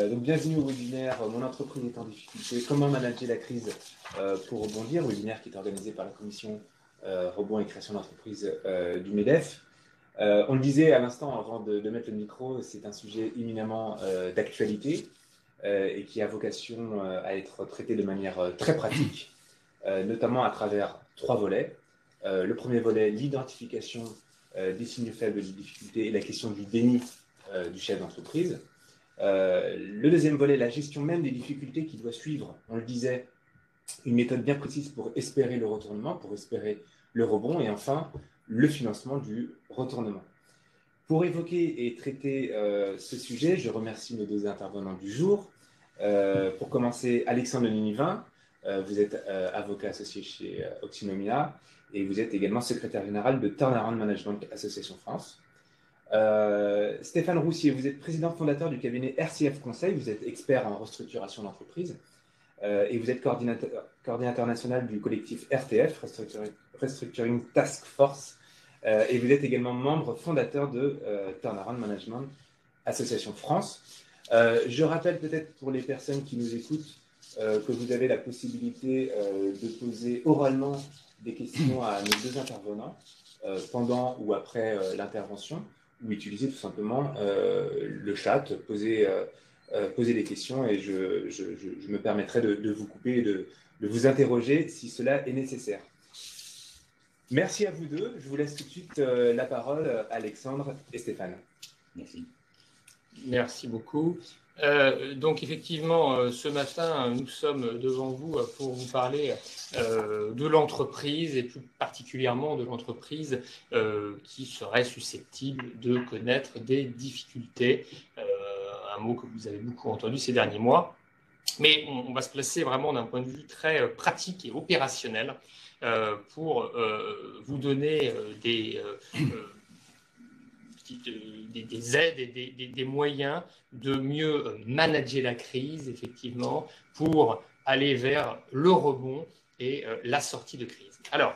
Donc bienvenue au webinaire Mon entreprise est en difficulté, comment manager la crise pour rebondir, webinaire qui est organisé par la commission rebond et création d'entreprise du MEDEF. On le disait à l'instant avant de mettre le micro, c'est un sujet éminemment d'actualité et qui a vocation à être traité de manière très pratique, notamment à travers 3 volets. Le premier volet, l'identification des signes faibles de difficulté et la question du déni du chef d'entreprise. Le deuxième volet, la gestion même des difficultés qui doit suivre, on le disait, une méthode bien précise pour espérer le retournement, pour espérer le rebond, et enfin, le financement du retournement. Pour évoquer et traiter ce sujet, je remercie nos 2 intervenants du jour. Pour commencer, Alexandre Ninivin, vous êtes avocat associé chez Oxinomia, et vous êtes également secrétaire général de Turnaround Management Association France. Stéphane Roussier, vous êtes président fondateur du cabinet RCF Conseil, vous êtes expert en restructuration d'entreprise et vous êtes coordinateur national du collectif RTF, Restructuring Task Force, et vous êtes également membre fondateur de Turnaround Management Association France. Je rappelle peut-être pour les personnes qui nous écoutent que vous avez la possibilité de poser oralement des questions à nos 2 intervenants pendant ou après l'intervention, ou utiliser tout simplement le chat, poser des questions et je me permettrai de vous couper et de vous interroger si cela est nécessaire. Merci à vous 2. Je vous laisse tout de suite la parole, Alexandre et Stéphane. Merci. Merci beaucoup. Donc effectivement, ce matin, nous sommes devant vous pour vous parler de l'entreprise et plus particulièrement de l'entreprise qui serait susceptible de connaître des difficultés, un mot que vous avez beaucoup entendu ces derniers mois. Mais on va se placer vraiment d'un point de vue très pratique et opérationnel pour vous donner des aides et des moyens de mieux manager la crise, effectivement, pour aller vers le rebond et la sortie de crise. Alors,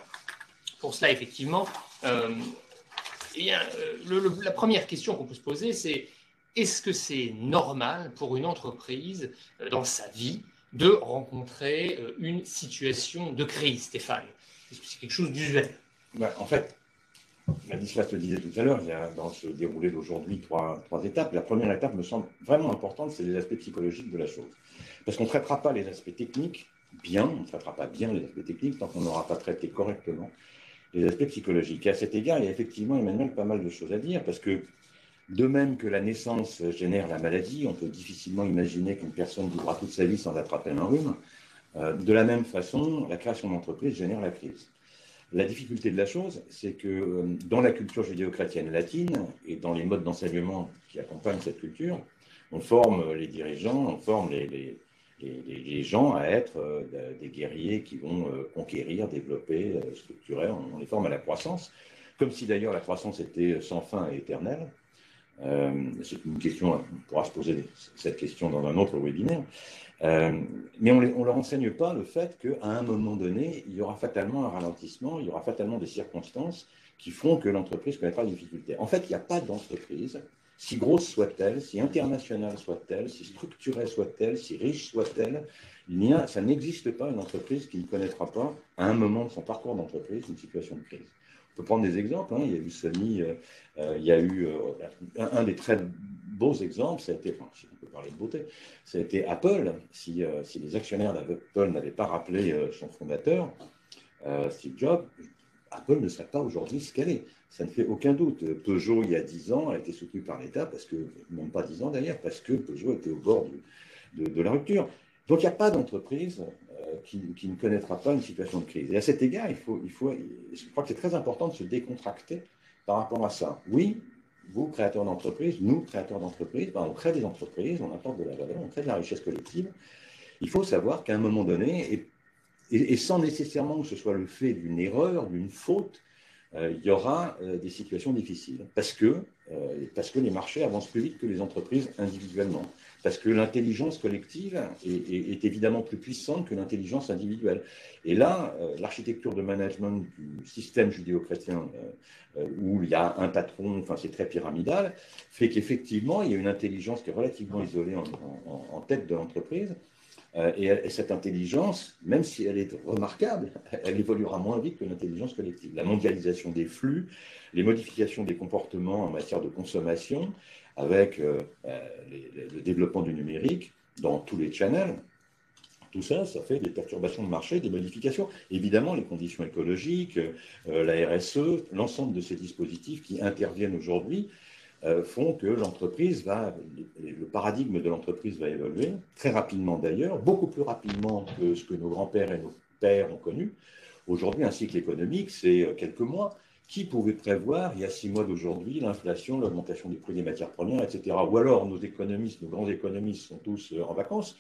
pour cela, effectivement, la première question qu'on peut se poser, c'est est-ce que c'est normal pour une entreprise, dans sa vie, de rencontrer une situation de crise, Stéphane? Est-ce que c'est quelque chose d'usuel? En fait, Ladislas le disait tout à l'heure, il y a dans ce déroulé d'aujourd'hui 3 étapes. La première étape me semble vraiment importante, c'est les aspects psychologiques de la chose. Parce qu'on ne traitera pas les aspects techniques bien, on ne traitera pas bien les aspects techniques tant qu'on n'aura pas traité correctement les aspects psychologiques. Et à cet égard, il y a effectivement, Emmanuel, pas mal de choses à dire, parce que de même que la naissance génère la maladie, on peut difficilement imaginer qu'une personne vivra toute sa vie sans attraper un rhume. De la même façon, la création d'entreprise génère la crise. La difficulté de la chose, c'est que dans la culture judéo-chrétienne latine et dans les modes d'enseignement qui accompagnent cette culture, on forme les dirigeants, on forme les gens à être des guerriers qui vont conquérir, développer, structurer, on les forme à la croissance, comme si d'ailleurs la croissance était sans fin et éternelle. C'est une question, on pourra se poser cette question dans un autre webinaire. Mais on ne leur enseigne pas le fait qu'à un moment donné, il y aura fatalement un ralentissement, il y aura fatalement des circonstances qui feront que l'entreprise connaîtra des difficultés. En fait, il n'y a pas d'entreprise, si grosse soit-elle, si internationale soit-elle, si structurée soit-elle, si riche soit-elle, ça n'existe pas une entreprise qui ne connaîtra pas, à un moment de son parcours d'entreprise, une situation de crise. On peut prendre des exemples, hein. Il y a eu Sony, il y a eu un des très beaux exemples, ça a été, enfin, si on peut parler de beauté, ça a été Apple. Si les actionnaires d'Apple n'avaient pas rappelé son fondateur, Steve Jobs, Apple ne serait pas aujourd'hui ce qu'elle est. Ça ne fait aucun doute. Peugeot, il y a 10 ans, a été soutenu par l'État, parce que, même pas 10 ans d'ailleurs, parce que Peugeot était au bord de la rupture. Donc, il n'y a pas d'entreprise qui ne connaîtra pas une situation de crise. Et à cet égard, je crois que c'est très important de se décontracter par rapport à ça. Oui, vous, créateurs d'entreprises, nous, créateurs d'entreprises, on crée des entreprises, on apporte de la valeur, on crée de la richesse collective. Il faut savoir qu'à un moment donné, et sans nécessairement que ce soit le fait d'une erreur, d'une faute, il y aura des situations difficiles. Parce que les marchés avancent plus vite que les entreprises individuellement. parce que l'intelligence collective est évidemment plus puissante que l'intelligence individuelle. Et là, l'architecture de management du système judéo-chrétien, où il y a un patron, enfin c'est très pyramidal, fait qu'effectivement, il y a une intelligence qui est relativement isolée en tête de l'entreprise. Et cette intelligence, même si elle est remarquable, elle évoluera moins vite que l'intelligence collective. La mondialisation des flux, les modifications des comportements en matière de consommation, avec le développement du numérique dans tous les channels, tout ça, ça fait des perturbations de marché, des modifications. Évidemment, les conditions écologiques, la RSE, l'ensemble de ces dispositifs qui interviennent aujourd'hui font que le paradigme de l'entreprise va évoluer, très rapidement d'ailleurs, beaucoup plus rapidement que ce que nos grands-pères et nos pères ont connu. Aujourd'hui, un cycle économique, c'est quelques mois. Qui pouvait prévoir, il y a 6 mois d'aujourd'hui, l'inflation, l'augmentation des prix des matières premières, etc. Ou alors nos économistes, nos grands économistes sont tous en vacances,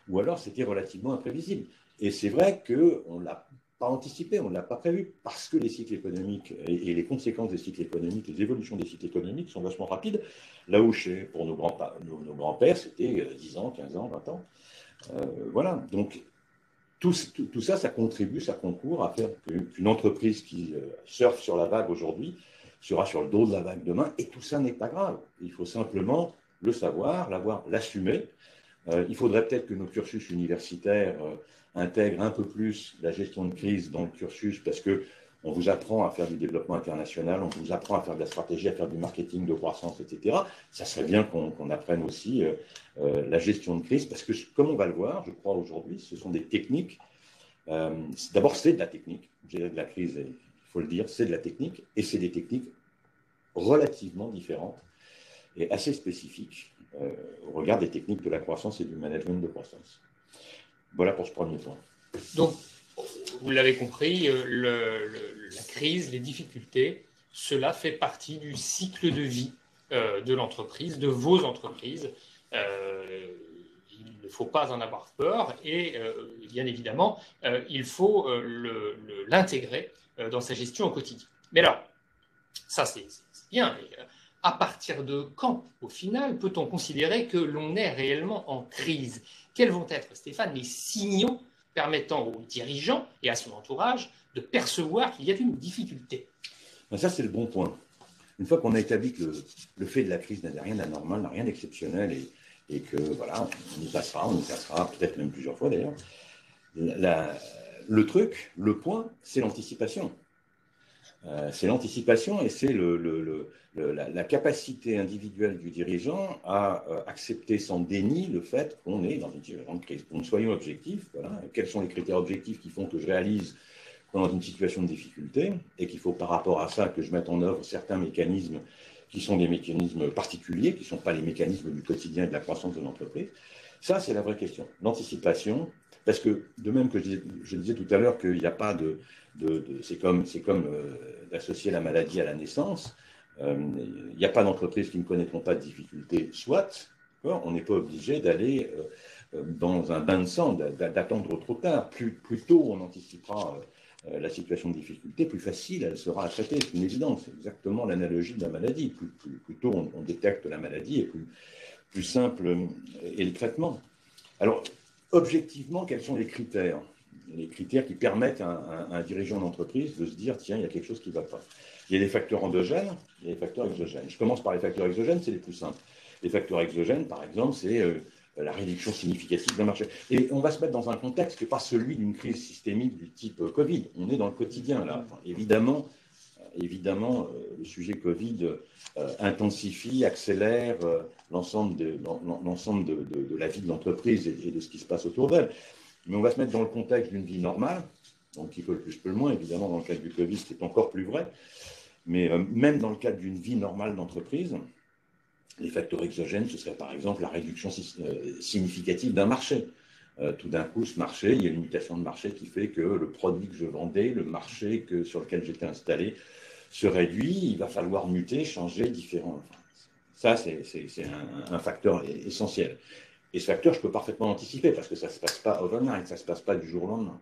ou alors c'était relativement imprévisible. Et c'est vrai qu'on ne l'a pas anticipé, on ne l'a pas prévu, parce que les cycles économiques et les conséquences des cycles économiques, les évolutions des cycles économiques sont vachement rapides, là où pour nos grands-pères, c'était 10 ans, 15 ans, 20 ans. Voilà, donc tout ça, ça contribue, ça concourt à faire qu'une entreprise qui surfe sur la vague aujourd'hui sera sur le dos de la vague demain, et tout ça n'est pas grave. Il faut simplement le savoir, l'assumer. Il faudrait peut-être que nos cursus universitaires intègrent un peu plus la gestion de crise dans le cursus, parce qu'on vous apprend à faire du développement international, on vous apprend à faire de la stratégie, à faire du marketing de croissance, etc. Ça serait bien qu'on apprenne aussi la gestion de crise, parce que comme on va le voir, je crois aujourd'hui, ce sont des techniques. D'abord, c'est de la technique. Gérer de la crise, il faut le dire, c'est de la technique, et c'est des techniques relativement différentes et assez spécifiques au regard des techniques de la croissance et du management de croissance. Voilà pour ce premier point. Donc, vous l'avez compris, la crise, les difficultés, cela fait partie du cycle de vie de l'entreprise, de vos entreprises. Il ne faut pas en avoir peur et bien évidemment, il faut l'intégrer dans sa gestion au quotidien. Mais alors, ça c'est bien, mais à partir de quand, au final, peut-on considérer que l'on est réellement en crise? Quels vont être, Stéphane, les signaux permettant aux dirigeants et à son entourage de percevoir qu'il y a une difficulté? Ça, c'est le bon point. Une fois qu'on a établi que le fait de la crise n'a rien d'anormal, n'a rien d'exceptionnel, et que voilà, on y passera, peut-être même plusieurs fois d'ailleurs, le point, c'est l'anticipation. C'est l'anticipation et c'est la capacité individuelle du dirigeant à accepter sans déni le fait qu'on est dans une situation de crise. Donc, soyons objectifs. Voilà. Quels sont les critères objectifs qui font que je réalise qu'on est dans une situation de difficulté et qu'il faut par rapport à ça que je mette en œuvre certains mécanismes qui sont des mécanismes particuliers, qui ne sont pas les mécanismes du quotidien et de la croissance de l'entreprise. Ça, c'est la vraie question. L'anticipation, parce que de même que je disais tout à l'heure qu'il n'y a pas c'est comme d'associer la maladie à la naissance. Il n'y a pas d'entreprise qui ne connaîtront pas de difficultés, soit. On n'est pas obligé d'aller dans un bain de sang, d'attendre trop tard. Plus tôt on anticipera la situation de difficulté, plus facile elle sera à traiter. C'est une évidence. C'est exactement l'analogie de la maladie. Plus tôt on détecte la maladie, et plus simple est le traitement. Alors, objectivement, quels sont les critères? Les critères qui permettent à un dirigeant d'entreprise de se dire, tiens, il y a quelque chose qui ne va pas. Il y a des facteurs endogènes, il y a des facteurs exogènes. Je commence par les facteurs exogènes, c'est les plus simples. Les facteurs exogènes, par exemple, c'est la réduction significative d'un marché. Et on va se mettre dans un contexte qui n'est pas celui d'une crise systémique du type Covid. On est dans le quotidien, là. Enfin, évidemment, le sujet Covid intensifie, accélère l'ensemble de la vie de l'entreprise et de ce qui se passe autour d'elle. Mais on va se mettre dans le contexte d'une vie normale, donc qui peut le plus, peut le moins. Évidemment, dans le cadre du Covid, c'est encore plus vrai. Mais même dans le cadre d'une vie normale d'entreprise, les facteurs exogènes, ce serait par exemple la réduction significative d'un marché. Tout d'un coup, ce marché, il y a une limitation de marché qui fait que le produit que je vendais, le marché sur lequel j'étais installé, se réduit. Il va falloir muter, changer, différent. Ça, c'est un facteur essentiel. Et ce facteur, je peux parfaitement l'anticiper parce que ça ne se passe pas overnight, ça ne se passe pas du jour au lendemain.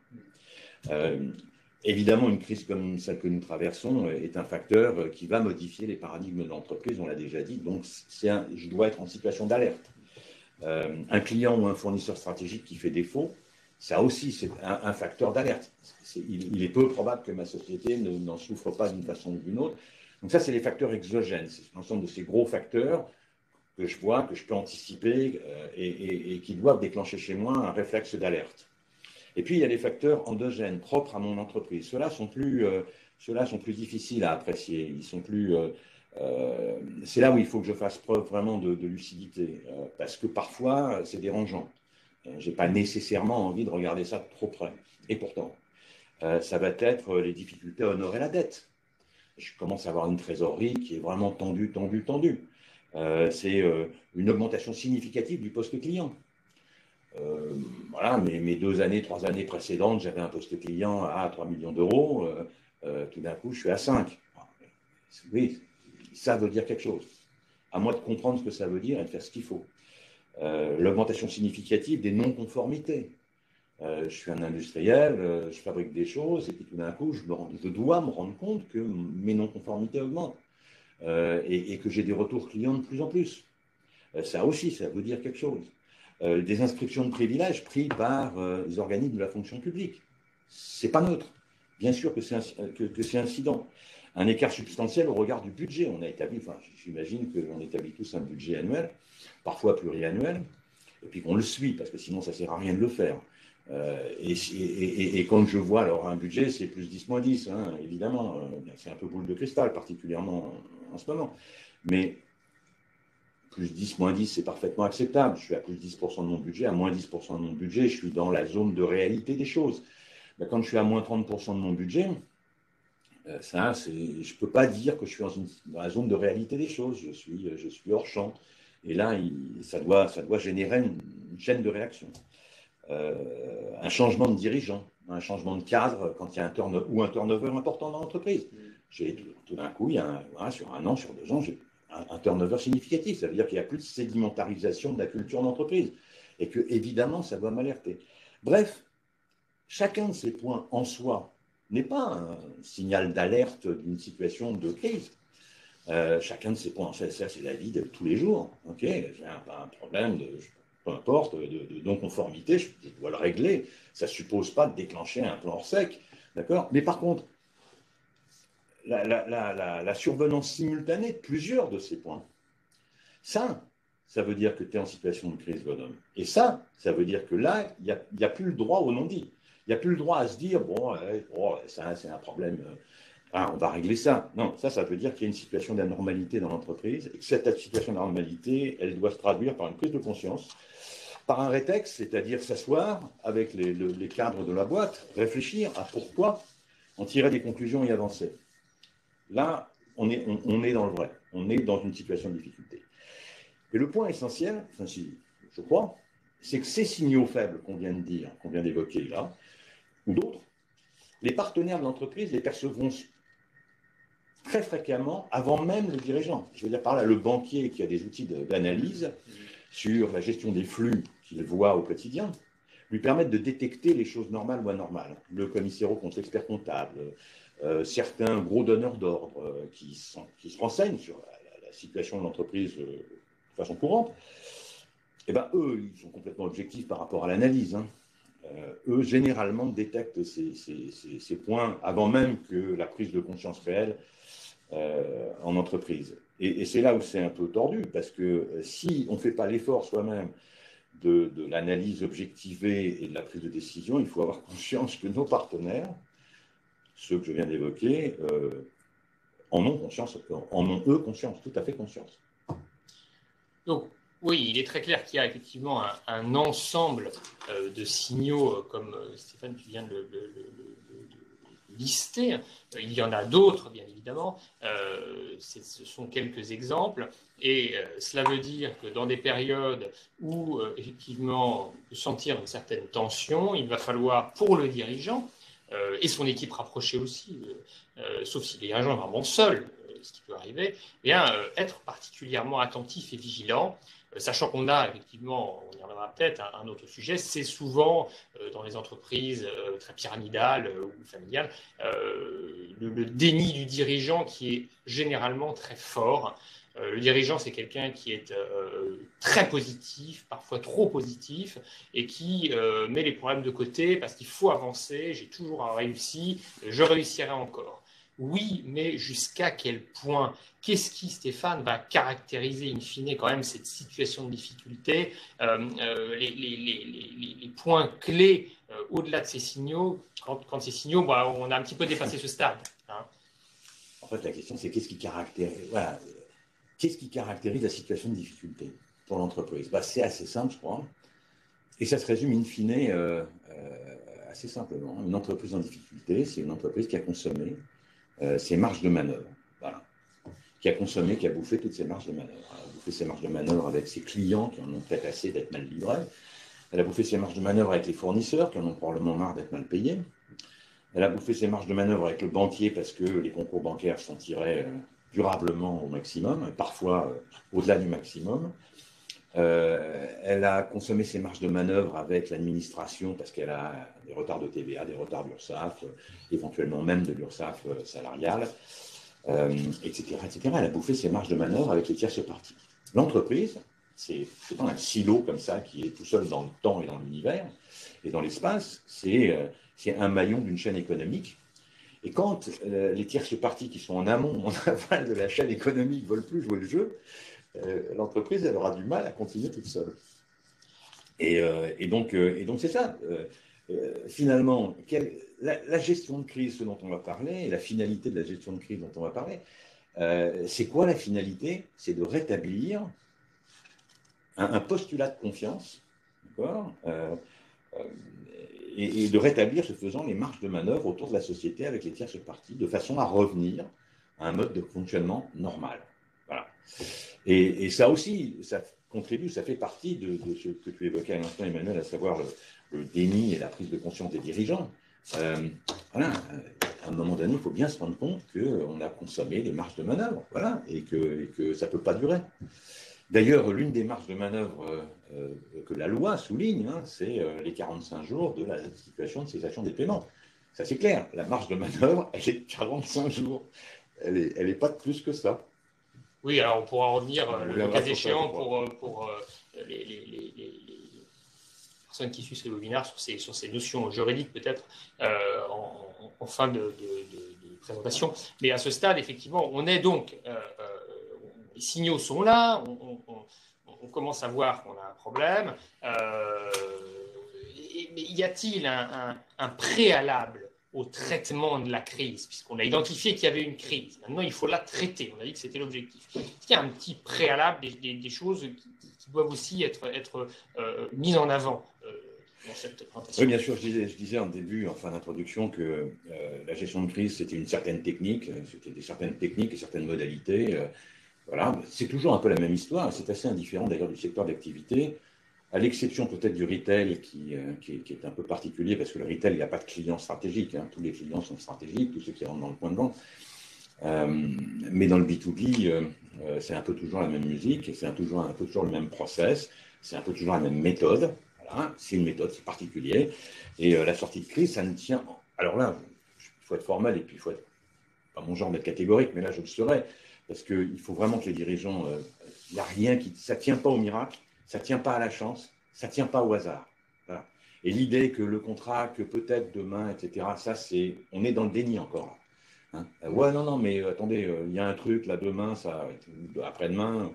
Évidemment, une crise comme celle que nous traversons est un facteur qui va modifier les paradigmes de l'entreprise, on l'a déjà dit, donc je dois être en situation d'alerte. Un client ou un fournisseur stratégique qui fait défaut, ça aussi, c'est un facteur d'alerte. Il est peu probable que ma société n'en souffre pas d'une façon ou d'une autre. Donc ça, c'est les facteurs exogènes. C'est l'ensemble de ces gros facteurs que je vois, que je peux anticiper et qui doivent déclencher chez moi un réflexe d'alerte. Et puis, il y a les facteurs endogènes, propres à mon entreprise. Ceux-là sont plus difficiles à apprécier. C'est là où il faut que je fasse preuve vraiment de lucidité, parce que parfois, c'est dérangeant. Je n'ai pas nécessairement envie de regarder ça de trop près. Et pourtant, ça va être les difficultés à honorer la dette. Je commence à avoir une trésorerie qui est vraiment tendue. C'est une augmentation significative du poste client. Voilà, mes 3 années précédentes, j'avais un poste client à 3 millions d'euros. Tout d'un coup, je suis à 5. Oui, ça veut dire quelque chose. À moi de comprendre ce que ça veut dire et de faire ce qu'il faut. L'augmentation significative des non-conformités. Je suis un industriel, je fabrique des choses, et puis tout d'un coup, je dois me rendre compte que mes non-conformités augmentent et que j'ai des retours clients de plus en plus. Ça aussi, ça veut dire quelque chose. Des inscriptions de privilèges prises par les organismes de la fonction publique. C'est pas neutre. Bien sûr que c'est incident. Un écart substantiel au regard du budget. On a établi, enfin, j'imagine qu'on établit tous un budget annuel, parfois pluriannuel, et puis qu'on le suit, parce que sinon ça ne sert à rien de le faire. Et quand je vois, alors un budget, c'est plus 10 moins 10, hein, évidemment, c'est un peu boule de cristal, particulièrement en ce moment. Mais plus 10, moins 10, c'est parfaitement acceptable. Je suis à plus 10% de mon budget, à moins 10% de mon budget, je suis dans la zone de réalité des choses. Mais quand je suis à moins 30% de mon budget, je ne peux pas dire que je suis dans la zone de réalité des choses. Je suis hors champ. Et là, ça doit générer une chaîne de réaction. Un changement de dirigeant, un changement de cadre quand il y a un turnover important dans l'entreprise. Tout d'un coup, sur 1 an, sur 2 ans, j'ai un turnover significatif. Ça veut dire qu'il n'y a plus de sédimentarisation de la culture d'entreprise et que, évidemment, ça doit m'alerter. Bref, chacun de ces points en soi n'est pas un signal d'alerte d'une situation de crise. Chacun de ces points, ça c'est la vie de tous les jours. Okay, j'ai un problème peu importe, de non-conformité, je dois le régler. Ça ne suppose pas de déclencher un plan hors sec. D'accord ? Mais par contre, la survenance simultanée de plusieurs de ces points, ça veut dire que tu es en situation de crise bonhomme. Et ça veut dire que là, il n'y a plus le droit au non-dit. Il n'y a plus le droit à se dire, ça c'est un problème, on va régler ça. Non, ça veut dire qu'il y a une situation d'anormalité dans l'entreprise et que cette situation d'anormalité, elle doit se traduire par une prise de conscience, par un rétex, c'est-à-dire s'asseoir avec les cadres de la boîte, réfléchir à pourquoi, en tirer des conclusions et avancer. Là, on est dans le vrai, on est dans une situation de difficulté. Et le point essentiel, je crois, c'est que ces signaux faibles qu'on vient d'évoquer là, ou d'autres, les partenaires de l'entreprise les percevront très fréquemment avant même le dirigeant. Je veux dire par là, le banquier qui a des outils d'analyse sur la gestion des flux qu'il voit au quotidien, lui permettent de détecter les choses normales ou anormales. Le commissaire au compte, l'expert comptable, certains gros donneurs d'ordre qui se renseignent sur la situation de l'entreprise de façon courante, eh ben, eux, ils sont complètement objectifs par rapport à l'analyse. Eux, généralement, détectent ces points avant même que la prise de conscience réelle en entreprise. Et c'est là où c'est un peu tordu, parce que si on ne fait pas l'effort soi-même de l'analyse objectivée et de la prise de décision, il faut avoir conscience que nos partenaires, ceux que je viens d'évoquer, en ont eux conscience, tout à fait conscience. Donc, oui, il est très clair qu'il y a effectivement un ensemble de signaux, comme Stéphane, tu viens de le lister. Il y en a d'autres, bien évidemment. Ce sont quelques exemples. Et cela veut dire que dans des périodes où, effectivement, on peut sentir une certaine tension, il va falloir, pour le dirigeant, et son équipe rapprochée aussi, sauf si le dirigeant est vraiment seul, ce qui peut arriver, eh bien, être particulièrement attentif et vigilant, sachant qu'on a effectivement, on y reviendra peut-être, un autre sujet, c'est souvent dans les entreprises très pyramidales ou familiales, le déni du dirigeant qui est généralement très fort. Le dirigeant, c'est quelqu'un qui est très positif, parfois trop positif, et qui met les problèmes de côté parce qu'il faut avancer, j'ai toujours réussi, je réussirai encore. Oui, mais jusqu'à quel point? Qu'est-ce qui, Stéphane, va caractériser in fine quand même cette situation de difficulté? Les points clés au-delà de ces signaux, quand ces signaux, bah, on a un petit peu dépassé ce stade. Hein. En fait, la question, c'est qu'est-ce qui caractérise, voilà, qu'est-ce qui caractérise la situation de difficulté pour l'entreprise? Bah, c'est assez simple, je crois. Et ça se résume in fine assez simplement. Une entreprise en difficulté, c'est une entreprise qui a consommé ses marges de manœuvre. Voilà. Qui a consommé, qui a bouffé toutes ses marges de manœuvre. Elle a bouffé ses marges de manœuvre avec ses clients qui en ont peut-être assez d'être mal livrés. Elle a bouffé ses marges de manœuvre avec les fournisseurs qui en ont probablement marre d'être mal payés. Elle a bouffé ses marges de manœuvre avec le banquier parce que les concours bancaires sont tirés durablement au maximum, parfois au-delà du maximum. Elle a consommé ses marges de manœuvre avec l'administration parce qu'elle a des retards de TVA, des retards d'URSSAF, éventuellement même de l'URSSAF salariale, etc., etc. Elle a bouffé ses marges de manœuvre avec les tierces parties. L'entreprise, c'est pas un silo comme ça qui est tout seul dans le temps et dans l'univers et dans l'espace, c'est un maillon d'une chaîne économique. Et quand les tierces parties qui sont en amont, en aval de la chaîne économique, ne veulent plus jouer le jeu, l'entreprise, elle aura du mal à continuer toute seule. Et donc, c'est ça. Finalement, la gestion de crise, ce dont on va parler, et la finalité de la gestion de crise dont on va parler, c'est quoi la finalité? C'est de rétablir un postulat de confiance, d'accord, et de rétablir, ce faisant, les marges de manœuvre autour de la société avec les tierces parties, de façon à revenir à un mode de fonctionnement normal. Voilà. Et ça aussi, ça contribue, ça fait partie de ce que tu évoquais à l'instant, Emmanuel, à savoir le déni et la prise de conscience des dirigeants. Voilà, à un moment donné, il faut bien se rendre compte qu'on a consommé les marges de manœuvre, voilà, et que ça ne peut pas durer. D'ailleurs, l'une des marges de manœuvre que la loi souligne, hein, c'est les 45 jours de la situation de cessation des paiements. Ça, c'est clair. La marge de manœuvre, elle est de 45 jours. Elle est pas de plus que ça. Oui, alors on pourra revenir, le cas échéant, pour les personnes qui suivent ce webinaire sur ces notions juridiques, peut-être, en fin de présentation. Mais à ce stade, effectivement, on est donc, les signaux sont là, on commence à voir qu'on a un problème. Mais y a-t-il un préalable au traitement de la crise, puisqu'on a identifié qu'il y avait une crise. Maintenant, il faut la traiter. On a dit que c'était l'objectif. Est-ce qu'il y a un petit préalable, des choses qui doivent aussi être mises en avant dans cette présentation? Oui, bien sûr, je disais en début, en fin d'introduction, que la gestion de crise, c'était une certaine technique, c'était certaines techniques et certaines modalités. Voilà, c'est toujours un peu la même histoire. C'est assez indifférent d'ailleurs du secteur d'activité. À l'exception peut-être du retail qui est un peu particulier parce que le retail, il n'y a pas de clients stratégiques. Hein. Tous les clients sont stratégiques, tous ceux qui rentrent dans le point de vente. Mais dans le B2B, c'est un peu toujours la même musique, c'est un peu toujours le même process, c'est un peu toujours la même méthode. Voilà. C'est une méthode, c'est particulier. Et la sortie de crise, ça ne tient. Alors là, il faut être formel et puis il faut être. Pas mon genre d'être catégorique, mais là, je le serai. Parce qu'il faut vraiment que les dirigeants. Il n'y a rien qui. Ça ne tient pas au miracle. Ça ne tient pas à la chance, ça ne tient pas au hasard. Voilà. Et l'idée que le contrat, que peut-être demain, etc., ça, c'est, on est dans le déni encore. Hein. Ouais, non, mais attendez, il y a un truc, là, demain, ça, après-demain.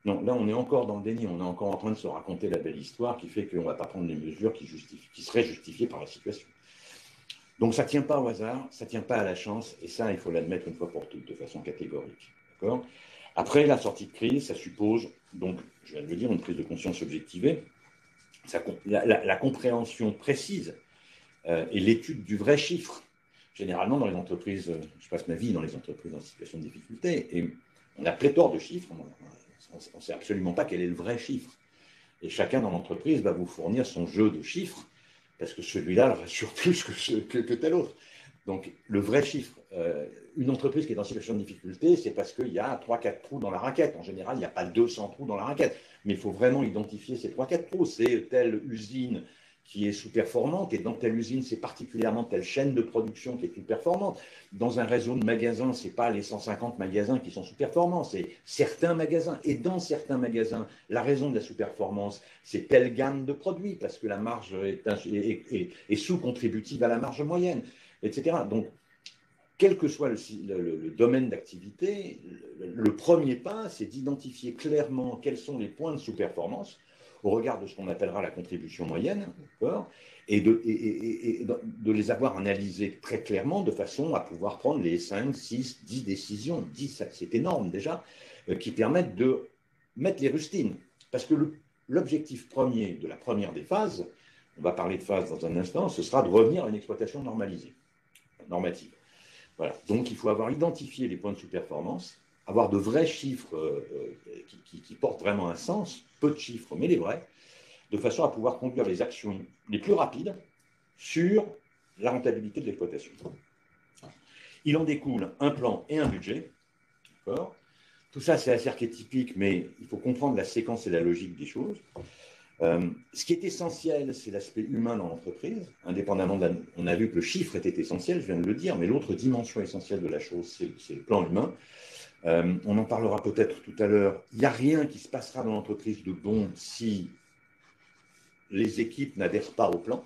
Non, là, on est encore dans le déni, on est encore en train de se raconter la belle histoire qui fait qu'on ne va pas prendre les mesures qui seraient justifiées par la situation. Donc, ça ne tient pas au hasard, ça ne tient pas à la chance, et ça, il faut l'admettre une fois pour toutes, de façon catégorique. D'accord ? Après, la sortie de crise, ça suppose, donc, je viens de le dire, une prise de conscience objectivée, la compréhension précise et l'étude du vrai chiffre. Généralement, dans les entreprises, je passe ma vie dans les entreprises en situation de difficulté, et on a pléthore de chiffres, on ne sait absolument pas quel est le vrai chiffre. Et chacun dans l'entreprise va vous fournir son jeu de chiffres, parce que celui-là le rassure plus que tel autre. Donc, le vrai chiffre, une entreprise qui est en situation de difficulté, c'est parce qu'il y a 3-4 trous dans la raquette. En général, il n'y a pas 200 trous dans la raquette. Mais il faut vraiment identifier ces 3-4 trous. C'est telle usine qui est sous-performante, et dans telle usine, c'est particulièrement telle chaîne de production qui est sous-performante. Dans un réseau de magasins, ce n'est pas les 150 magasins qui sont sous-performants, c'est certains magasins. Et dans certains magasins, la raison de la sous-performance, c'est telle gamme de produits, parce que la marge est sous-contributive à la marge moyenne, etc. Donc, quel que soit le domaine d'activité, le premier pas, c'est d'identifier clairement quels sont les points de sous-performance au regard de ce qu'on appellera la contribution moyenne, et de les avoir analysés très clairement de façon à pouvoir prendre les 5, 6, 10 décisions, 10, c'est énorme déjà, qui permettent de mettre les rustines. Parce que l'objectif premier de la première des phases, on va parler de phase dans un instant, ce sera de revenir à une exploitation normalisée, normative. Voilà. Donc, il faut avoir identifié les points de sous-performance, avoir de vrais chiffres qui portent vraiment un sens, peu de chiffres, mais les vrais, de façon à pouvoir conduire les actions les plus rapides sur la rentabilité de l'exploitation. Il en découle un plan et un budget. Tout ça, c'est assez archétypique, mais il faut comprendre la séquence et la logique des choses. Ce qui est essentiel, c'est l'aspect humain dans l'entreprise, indépendamment on a vu que le chiffre était essentiel, je viens de le dire, mais l'autre dimension essentielle de la chose, c'est le plan humain. On en parlera peut-être tout à l'heure. Il n'y a rien qui se passera dans l'entreprise de bon si les équipes n'adhèrent pas au plan,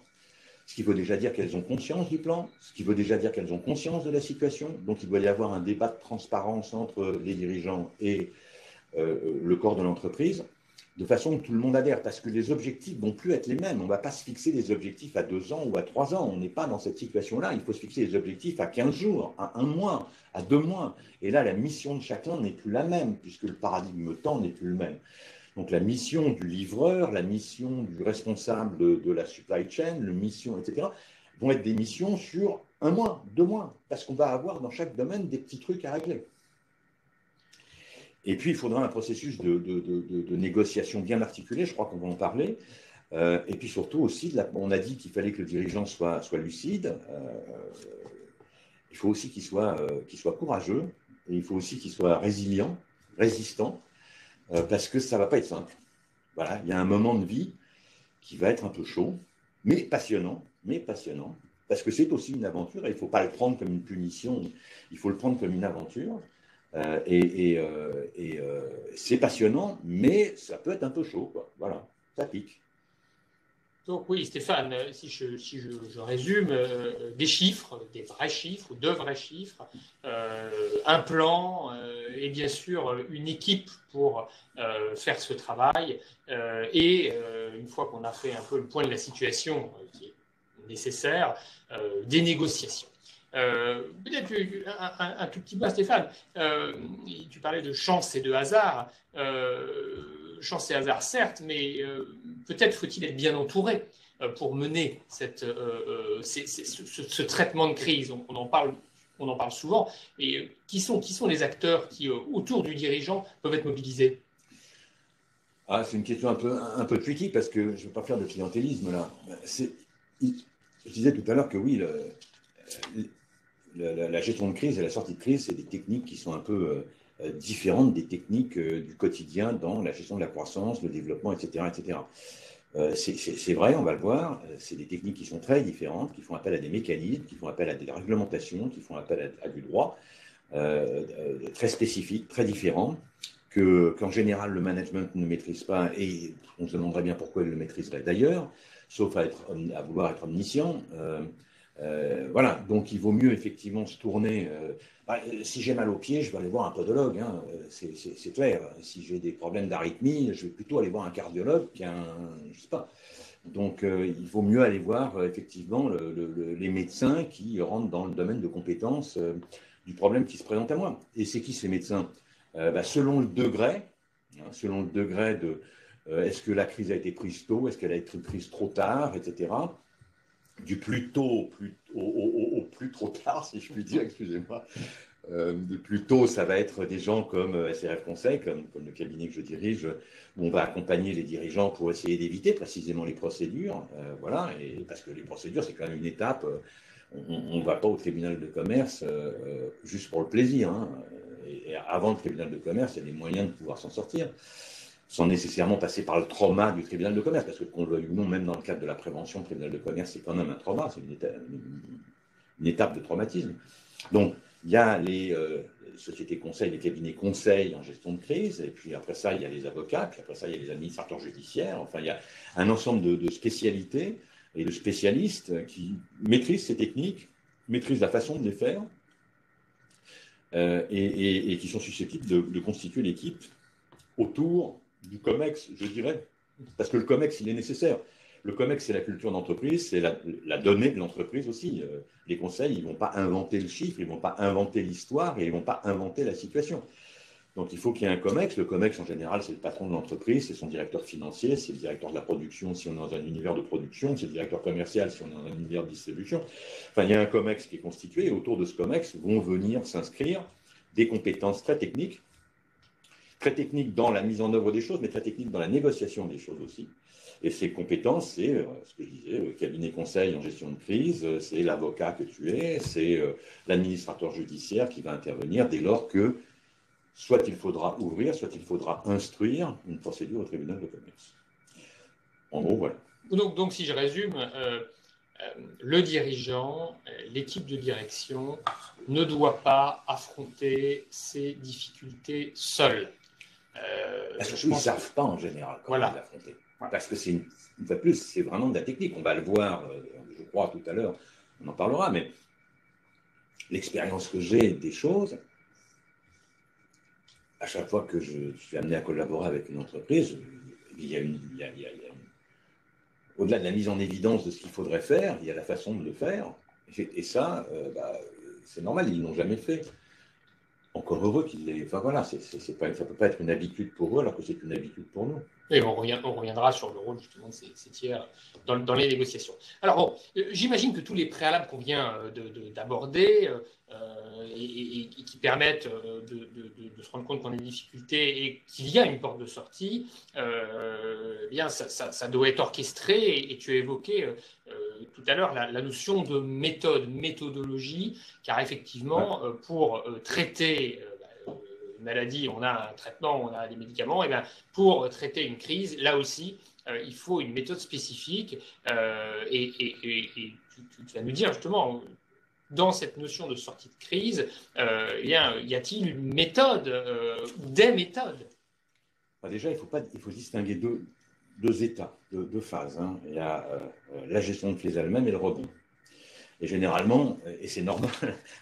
ce qui veut déjà dire qu'elles ont conscience du plan, ce qui veut déjà dire qu'elles ont conscience de la situation. Donc, il doit y avoir un débat de transparence entre les dirigeants et le corps de l'entreprise, de façon que tout le monde adhère, parce que les objectifs ne vont plus être les mêmes. On ne va pas se fixer des objectifs à 2 ans ou à 3 ans. On n'est pas dans cette situation-là. Il faut se fixer des objectifs à 15 jours, à 1 mois, à 2 mois. Et là, la mission de chacun n'est plus la même, puisque le paradigme temps n'est plus le même. Donc, la mission du livreur, la mission du responsable de la supply chain, la mission, etc., vont être des missions sur 1 mois, 2 mois, parce qu'on va avoir dans chaque domaine des petits trucs à régler. Et puis, il faudra un processus de négociation bien articulé, je crois qu'on va en parler. Et puis surtout aussi, on a dit qu'il fallait que le dirigeant soit lucide. Il faut aussi qu'il soit courageux, et il faut aussi qu'il soit résilient, résistant, parce que ça ne va pas être simple. Voilà, il y a un moment de vie qui va être un peu chaud, mais passionnant, parce que c'est aussi une aventure, et il ne faut pas le prendre comme une punition, il faut le prendre comme une aventure. C'est passionnant, mais ça peut être un peu chaud, quoi. Voilà, ça pique. Donc oui, Stéphane, si je résume, des chiffres, des vrais chiffres, ou 2 vrais chiffres, un plan et bien sûr une équipe pour faire ce travail. Et une fois qu'on a fait un peu le point de la situation qui est nécessaire, des négociations. Peut-être un tout petit peu, Stéphane, tu parlais de chance et de hasard. Chance et hasard, certes, mais peut-être faut-il être bien entouré pour mener ce traitement de crise. On en parle souvent. Et qui sont les acteurs qui, autour du dirigeant, peuvent être mobilisés? C'est une question un peu tricky, parce que je ne veux pas faire de clientélisme là. Je disais tout à l'heure que oui, la gestion de crise et la sortie de crise, c'est des techniques qui sont un peu différentes des techniques du quotidien dans la gestion de la croissance, le développement, etc. etc. C'est vrai, on va le voir, c'est des techniques qui sont très différentes, qui font appel à des mécanismes, qui font appel à des réglementations, qui font appel à du droit très spécifique, très différent, qu'en général le management ne maîtrise pas, et on se demanderait bien pourquoi il le maîtriserait d'ailleurs, sauf à vouloir être omniscient. Voilà, donc il vaut mieux effectivement se tourner. Si j'ai mal aux pieds, je vais aller voir un podologue, hein, c'est clair. Si j'ai des problèmes d'arythmie, je vais plutôt aller voir un cardiologue qu'un, je sais pas. Donc il vaut mieux aller voir effectivement les médecins qui rentrent dans le domaine de compétences du problème qui se présente à moi. Et c'est qui ces médecins? Selon le degré de est-ce que la crise a été prise tôt, est-ce qu'elle a été prise trop tard, etc. Du plus tôt au plus trop tard, si je puis dire, excusez-moi. De plus tôt, ça va être des gens comme SRF Conseil, comme le cabinet que je dirige, où on va accompagner les dirigeants pour essayer d'éviter précisément les procédures. Voilà, et parce que les procédures, c'est quand même une étape. On ne va pas au tribunal de commerce juste pour le plaisir. Hein. Et avant le tribunal de commerce, il y a des moyens de pouvoir s'en sortir. sans nécessairement passer par le trauma du tribunal de commerce, parce que qu'on le veuille ou non, même dans le cadre de la prévention, le tribunal de commerce, c'est quand même un trauma, c'est une étape de traumatisme. Donc, il y a les sociétés conseils, les cabinets conseils en gestion de crise, et puis après ça, il y a les avocats, puis après ça, il y a les administrateurs judiciaires, enfin, il y a un ensemble de spécialités et de spécialistes qui maîtrisent ces techniques, maîtrisent la façon de les faire, et qui sont susceptibles de constituer l'équipe autour du COMEX, je dirais, parce que le COMEX, il est nécessaire. Le COMEX, c'est la culture d'entreprise, c'est la donnée de l'entreprise aussi. Les conseils, ils ne vont pas inventer le chiffre, ils ne vont pas inventer l'histoire et ils ne vont pas inventer la situation. Donc, il faut qu'il y ait un COMEX. Le COMEX, en général, c'est le patron de l'entreprise, c'est son directeur financier, c'est le directeur de la production si on est dans un univers de production, c'est le directeur commercial si on est dans un univers de distribution. Enfin, il y a un COMEX qui est constitué et autour de ce COMEX vont venir s'inscrire des compétences très techniques dans la mise en œuvre des choses, mais très techniques dans la négociation des choses aussi. Et ces compétences, c'est ce que je disais, le cabinet conseil en gestion de crise, c'est l'avocat que tu es, c'est l'administrateur judiciaire qui va intervenir dès lors que soit il faudra ouvrir, soit il faudra instruire une procédure au tribunal de commerce. En gros, voilà. Donc si je résume, le dirigeant, l'équipe de direction ne doit pas affronter ces difficultés seul. Parce qu'ils ne savent pas en général comment les affronter. Voilà. Parce que une fois de plus, c'est vraiment de la technique. On va le voir, je crois, tout à l'heure, on en parlera, mais l'expérience que j'ai des choses, à chaque fois que je suis amené à collaborer avec une entreprise, il y a au-delà de la mise en évidence de ce qu'il faudrait faire, il y a la façon de le faire. Et ça, c'est normal, ils ne l'ont jamais fait. Encore heureux qu'ils l'aient. Enfin voilà, ça ne peut pas être une habitude pour eux alors que c'est une habitude pour nous. Et on reviendra sur le rôle justement de ces tiers dans les négociations. Alors bon, j'imagine que tous les préalables qu'on vient d'aborder et qui permettent de se rendre compte qu'on a des difficultés et qu'il y a une porte de sortie, eh bien ça doit être orchestré. Et tu as évoqué tout à l'heure la notion de méthodologie, car effectivement, pour traiter maladie, on a un traitement, on a des médicaments, et bien pour traiter une crise, là aussi, il faut une méthode spécifique. Et tu vas nous dire justement, dans cette notion de sortie de crise, y a-t-il une méthode ou des méthodes? Déjà, il faut distinguer deux états, deux phases. Hein. Il y a la gestion de crise elle-même et le rebond. Et généralement, et c'est normal,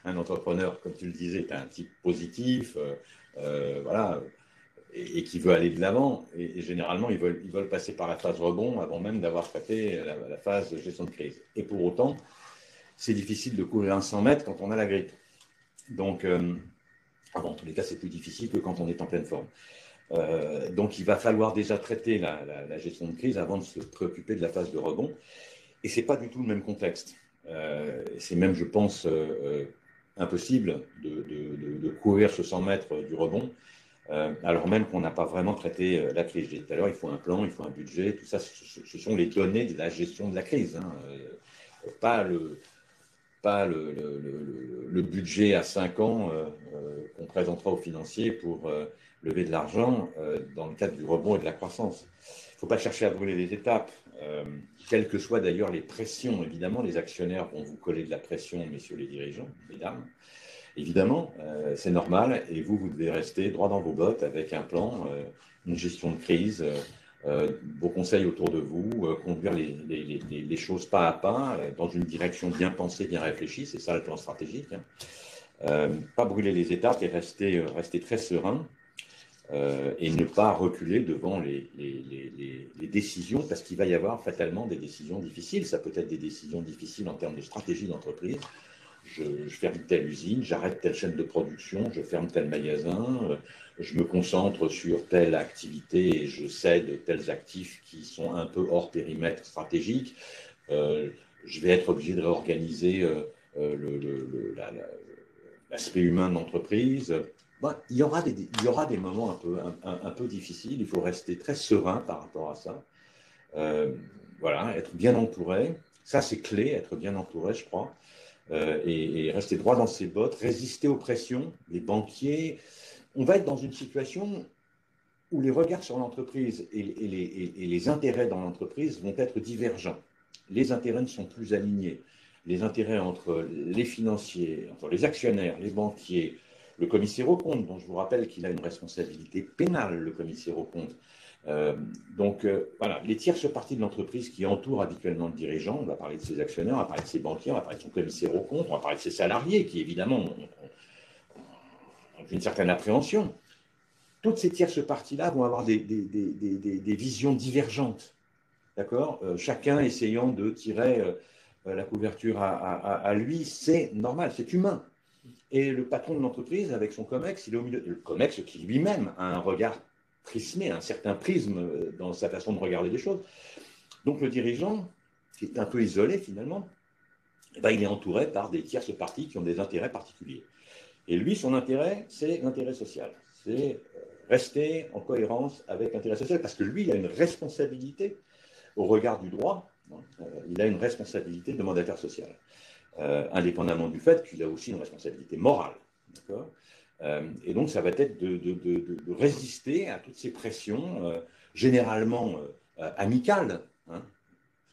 un entrepreneur, comme tu le disais, est un type positif, voilà, et qui veut aller de l'avant. Et généralement, ils veulent passer par la phase rebond avant même d'avoir traité la phase de gestion de crise. Et pour autant, c'est difficile de courir un 100 mètres quand on a la grippe. Donc, en tous les cas, c'est plus difficile que quand on est en pleine forme. Donc, il va falloir déjà traiter la gestion de crise avant de se préoccuper de la phase de rebond. Et ce n'est pas du tout le même contexte. C'est même, je pense, impossible de courir ce 100 mètres du rebond, alors même qu'on n'a pas vraiment traité la crise. J'ai dit tout à l'heure, il faut un plan, il faut un budget, tout ça, ce sont les données de la gestion de la crise, hein. Pas le budget à 5 ans qu'on présentera aux financiers pour lever de l'argent dans le cadre du rebond et de la croissance. Il ne faut pas chercher à brûler les étapes. Quelles que soient d'ailleurs les pressions, évidemment, les actionnaires vont vous coller de la pression, messieurs les dirigeants, mesdames. Évidemment, c'est normal, et vous devez rester droit dans vos bottes avec un plan, une gestion de crise, vos conseils autour de vous, conduire les choses pas à pas, dans une direction bien pensée, bien réfléchie, c'est ça le plan stratégique. Hein. Pas brûler les étapes et rester très serein. Et ne pas reculer devant les décisions, parce qu'il va y avoir fatalement des décisions difficiles. Ça peut être des décisions difficiles en termes de stratégie d'entreprise. Je ferme telle usine, j'arrête telle chaîne de production, je ferme tel magasin, je me concentre sur telle activité et je cède tels actifs qui sont un peu hors périmètre stratégique. Je vais être obligé de réorganiser l'aspect humain de l'entreprise. Bon, il y aura des moments un peu difficiles, il faut rester très serein par rapport à ça. Voilà, être bien entouré, ça c'est clé, être bien entouré, je crois, et rester droit dans ses bottes, résister aux pressions. Les banquiers, on va être dans une situation où les regards sur l'entreprise et les intérêts dans l'entreprise vont être divergents. Les intérêts ne sont plus alignés. Les intérêts entre les financiers, entre les actionnaires, les banquiers, le commissaire aux comptes, dont je vous rappelle qu'il a une responsabilité pénale, le commissaire aux comptes. Voilà, les tierces parties de l'entreprise qui entourent habituellement le dirigeant, on va parler de ses actionnaires, on va parler de ses banquiers, on va parler de son commissaire aux comptes, on va parler de ses salariés qui, évidemment, ont une certaine appréhension. Toutes ces tierces parties-là vont avoir des visions divergentes, d'accord, chacun essayant de tirer la couverture à lui, c'est normal, c'est humain. Et le patron de l'entreprise, avec son COMEX, il est au milieu. Le COMEX qui lui-même a un regard prismé, un certain prisme dans sa façon de regarder les choses. Donc le dirigeant, qui est un peu isolé finalement, il est entouré par des tierces parties qui ont des intérêts particuliers. Et lui, son intérêt, c'est l'intérêt social. C'est rester en cohérence avec l'intérêt social, parce que lui, il a une responsabilité au regard du droit, il a une responsabilité de mandataire social, indépendamment du fait qu'il a aussi une responsabilité morale. D'accord ? Et donc, ça va être de résister à toutes ces pressions, généralement amicales, hein.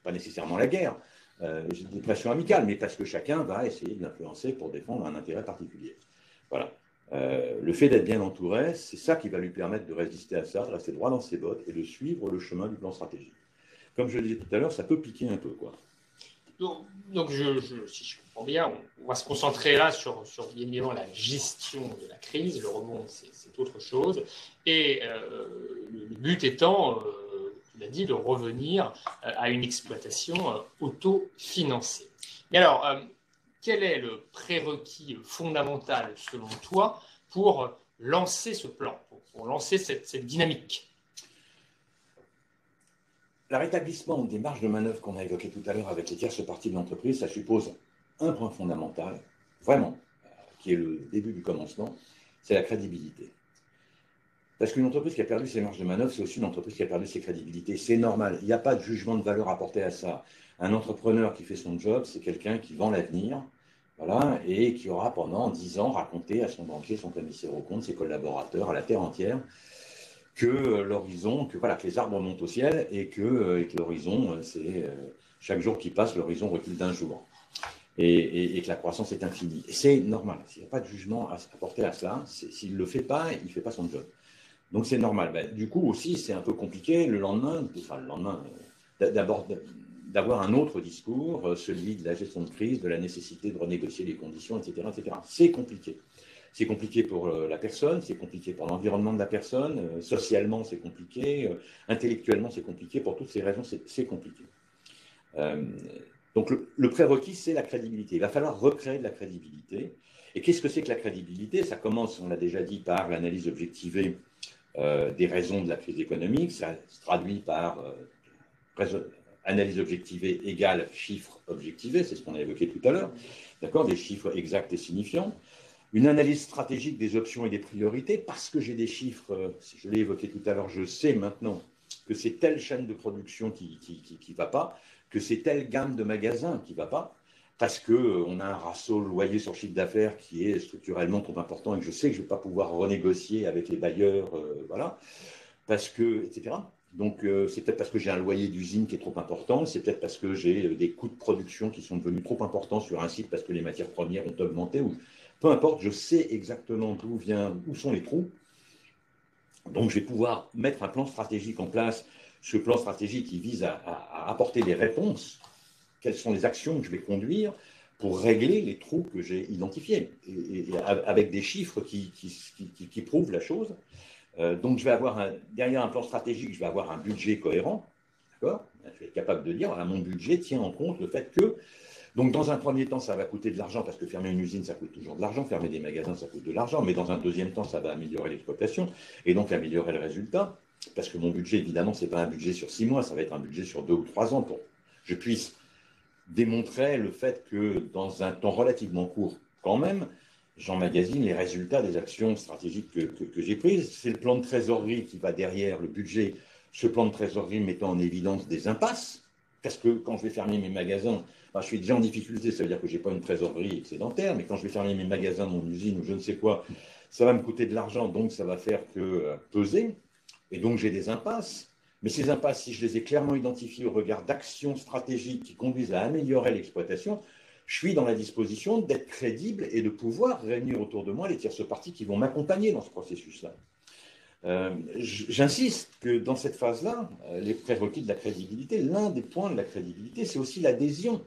Ce n'est pas nécessairement la guerre, des pressions amicales, mais parce que chacun va essayer de l'influencer pour défendre un intérêt particulier. Voilà. Le fait d'être bien entouré, c'est ça qui va lui permettre de résister à ça, de rester droit dans ses bottes et de suivre le chemin du plan stratégique. Comme je le disais tout à l'heure, ça peut piquer un peu, quoi. Donc si je comprends bien, on va se concentrer là sur bien évidemment la gestion de la crise. Le rebond, c'est autre chose. Et le but étant, tu l'as dit, de revenir à une exploitation autofinancée. Mais alors, quel est le prérequis fondamental, selon toi, pour lancer ce plan, pour lancer cette dynamique ? Le rétablissement des marges de manœuvre qu'on a évoquées tout à l'heure avec les tierces parties de l'entreprise, ça suppose un point fondamental, vraiment, qui est le début du commencement, c'est la crédibilité. Parce qu'une entreprise qui a perdu ses marges de manœuvre, c'est aussi une entreprise qui a perdu ses crédibilités. C'est normal, il n'y a pas de jugement de valeur apporté à ça. Un entrepreneur qui fait son job, c'est quelqu'un qui vend l'avenir, voilà, et qui aura pendant 10 ans raconté à son banquier, son commissaire aux comptes, ses collaborateurs, à la terre entière, que l'horizon, que les arbres montent au ciel et que l'horizon, c'est chaque jour qui passe, l'horizon recule d'un jour. Et que la croissance est infinie. Et c'est normal, il n'y a pas de jugement à apporter à cela. S'il ne le fait pas, il ne fait pas son job. Donc c'est normal. Du coup aussi, c'est un peu compliqué le lendemain, d'abord d'avoir un autre discours, celui de la gestion de crise, de la nécessité de renégocier les conditions, etc. etc. C'est compliqué. C'est compliqué pour la personne, c'est compliqué pour l'environnement de la personne, socialement c'est compliqué, intellectuellement c'est compliqué, pour toutes ces raisons c'est compliqué. Donc le prérequis c'est la crédibilité. Il va falloir recréer de la crédibilité. Et qu'est-ce que c'est que la crédibilité? Ça commence, on l'a déjà dit, par l'analyse objectivée des raisons de la crise économique, ça se traduit par analyse objectivée égale chiffres objectivés, c'est ce qu'on a évoqué tout à l'heure, d'accord, des chiffres exacts et signifiants. Une analyse stratégique des options et des priorités, parce que j'ai des chiffres, je l'ai évoqué tout à l'heure, je sais maintenant que c'est telle chaîne de production qui ne va pas, que c'est telle gamme de magasins qui ne va pas, parce qu'on a un ratio loyer sur chiffre d'affaires qui est structurellement trop important et que je sais que je ne vais pas pouvoir renégocier avec les bailleurs, voilà, parce que, etc. Donc, c'est peut-être parce que j'ai un loyer d'usine qui est trop important, c'est peut-être parce que j'ai des coûts de production qui sont devenus trop importants sur un site parce que les matières premières ont augmenté, ou peu importe, je sais exactement où sont les trous. Donc, je vais pouvoir mettre un plan stratégique en place. Ce plan stratégique, qui vise à apporter des réponses. Quelles sont les actions que je vais conduire pour régler les trous que j'ai identifiés, et avec des chiffres qui prouvent la chose. Donc, je vais avoir derrière un plan stratégique, je vais avoir un budget cohérent. D'accord ? Je vais être capable de dire, voilà, mon budget tient en compte le fait que. Donc, dans un premier temps, ça va coûter de l'argent, parce que fermer une usine, ça coûte toujours de l'argent. Fermer des magasins, ça coûte de l'argent. Mais dans un deuxième temps, ça va améliorer l'exploitation et donc améliorer le résultat. Parce que mon budget, évidemment, ce n'est pas un budget sur 6 mois, ça va être un budget sur 2 ou 3 ans pour que je puisse démontrer le fait que dans un temps relativement court, quand même, j'emmagasine les résultats des actions stratégiques que j'ai prises. C'est le plan de trésorerie qui va derrière le budget. Ce plan de trésorerie mettant en évidence des impasses. Parce que quand je vais fermer mes magasins, je suis déjà en difficulté, ça veut dire que je n'ai pas une trésorerie excédentaire, mais quand je vais fermer mes magasins, mon usine ou je ne sais quoi, ça va me coûter de l'argent, donc ça va faire que peser. Et donc, j'ai des impasses. Mais ces impasses, si je les ai clairement identifiées au regard d'actions stratégiques qui conduisent à améliorer l'exploitation, je suis dans la disposition d'être crédible et de pouvoir réunir autour de moi les tierces parties qui vont m'accompagner dans ce processus-là. J'insiste que dans cette phase-là, les prérequis de la crédibilité, l'un des points de la crédibilité, c'est aussi l'adhésion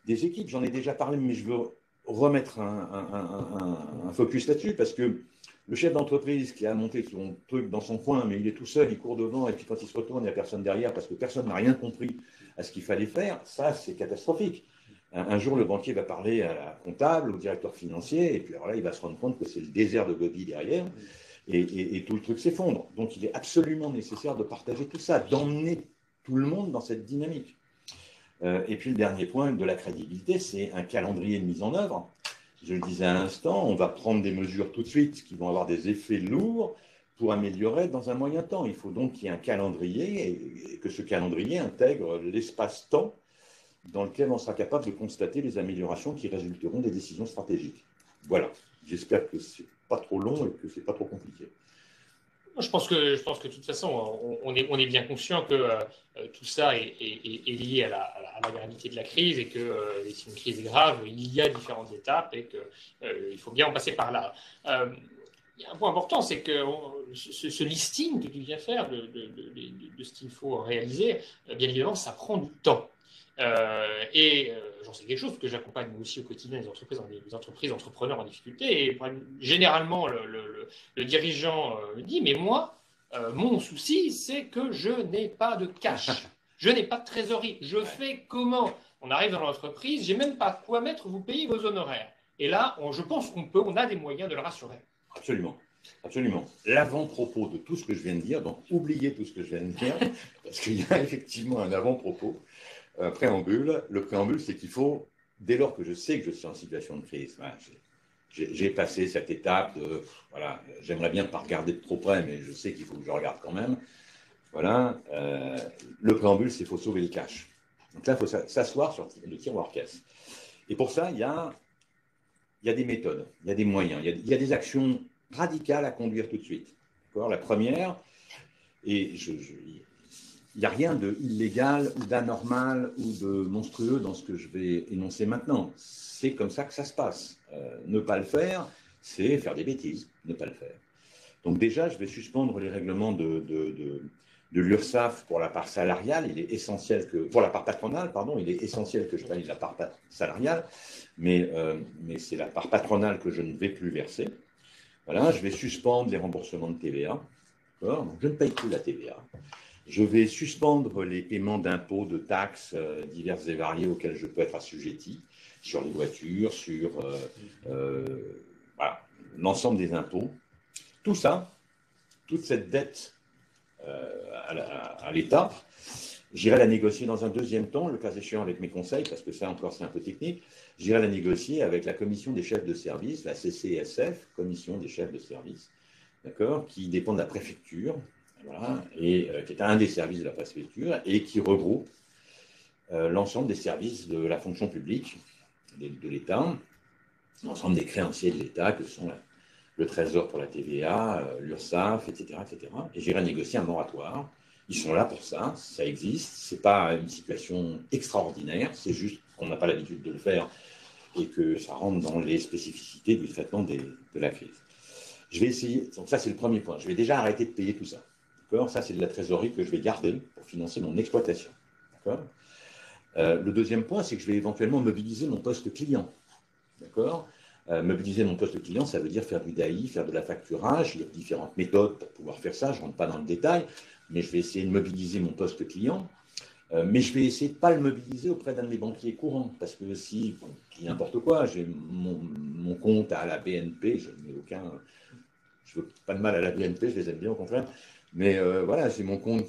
des équipes. J'en ai déjà parlé, mais je veux remettre un focus là-dessus parce que le chef d'entreprise qui a monté son truc dans son coin, mais il est tout seul, il court devant, et puis quand il se retourne, il n'y a personne derrière parce que personne n'a rien compris à ce qu'il fallait faire, ça, c'est catastrophique. Un jour, le banquier va parler à la comptable, au directeur financier, et puis alors là, il va se rendre compte que c'est le désert de Gobi derrière, et tout le truc s'effondre. Donc, il est absolument nécessaire de partager tout ça, d'emmener tout le monde dans cette dynamique. Et puis, le dernier point de la crédibilité, c'est un calendrier de mise en œuvre. Je le disais à l'instant, on va prendre des mesures tout de suite qui vont avoir des effets lourds pour améliorer dans un moyen temps. Il faut donc qu'il y ait un calendrier et que ce calendrier intègre l'espace-temps dans lequel on sera capable de constater les améliorations qui résulteront des décisions stratégiques. Voilà. J'espère que ce n'est pas trop long et que ce n'est pas trop compliqué. Je pense que de toute façon, on est bien conscient que tout ça est lié à la gravité de la crise et que si une crise est grave, il y a différentes étapes et qu'il faut bien en passer par là. Il y a un point important, c'est que ce listing que tu viens faire de ce qu'il faut réaliser, bien évidemment, ça prend du temps. J'en sais quelque chose parce que j'accompagne aussi au quotidien des entreprises, entrepreneurs en difficulté. Et généralement, le dirigeant me dit, mais moi, mon souci, c'est que je n'ai pas de cash, je n'ai pas de trésorerie. Je fais comment? On arrive dans l'entreprise, j'ai même pas quoi mettre, vous payez vos honoraires. Et là, je pense on a des moyens de le rassurer. Absolument. Absolument. L'avant-propos de tout ce que je viens de dire, donc oubliez tout ce que je viens de dire, parce qu'il y a effectivement un avant-propos. Préambule. Le préambule, c'est qu'il faut, dès lors que je sais que je suis en situation de crise, voilà, j'ai passé cette étape de, voilà, j'aimerais bien pas regarder de trop près, mais je sais qu'il faut que je regarde quand même. Voilà, le préambule, c'est qu'il faut sauver le cash. Donc là, il faut s'asseoir sur le tiroir caisse. Et pour ça, il y a des méthodes, il y a des moyens, il y a des actions radicales à conduire tout de suite. La première, et il n'y a rien d'illégal ou d'anormal ou de monstrueux dans ce que je vais énoncer maintenant. C'est comme ça que ça se passe. Ne pas le faire, c'est faire des bêtises, ne pas le faire. Donc déjà, je vais suspendre les règlements de l'URSSAF pour la part salariale. Il est essentiel que, pour la part patronale, pardon, il est essentiel que je valide la part salariale, mais c'est la part patronale que je ne vais plus verser. Voilà, je vais suspendre les remboursements de TVA. Donc, je ne paye plus la TVA. Je vais suspendre les paiements d'impôts, de taxes diverses et variées auxquelles je peux être assujetti, sur les voitures, sur voilà, l'ensemble des impôts. Tout ça, toute cette dette à l'État, j'irai la négocier dans un deuxième temps, le cas échéant avec mes conseils, parce que ça encore c'est un peu technique, j'irai la négocier avec la commission des chefs de service, la CCSF, commission des chefs de service, d'accord, qui dépend de la préfecture. Voilà, et qui est un des services de la préfecture et qui regroupe l'ensemble des services de la fonction publique de l'État, l'ensemble des créanciers de l'État, que sont le Trésor pour la TVA, l'URSSAF, etc., etc. Et j'irai négocier un moratoire. Ils sont là pour ça, ça existe. Ce n'est pas une situation extraordinaire, c'est juste qu'on n'a pas l'habitude de le faire et que ça rentre dans les spécificités du traitement de la crise. Je vais essayer, donc ça c'est le premier point, je vais déjà arrêter de payer tout ça. Ça, c'est de la trésorerie que je vais garder pour financer mon exploitation. Le deuxième point, c'est que je vais éventuellement mobiliser mon poste client. Mobiliser mon poste client, ça veut dire faire du DAI, faire de la facturage. Il y a différentes méthodes pour pouvoir faire ça. Je ne rentre pas dans le détail, mais je vais essayer de mobiliser mon poste client. Mais je vais essayer de ne pas le mobiliser auprès d'un de mes banquiers courants. Parce que si, bon, n'importe quoi, j'ai mon compte à la BNP, je n'ai aucun... Je ne veux pas de mal à la BNP, je les aime bien au contraire. Mais voilà, j'ai mon compte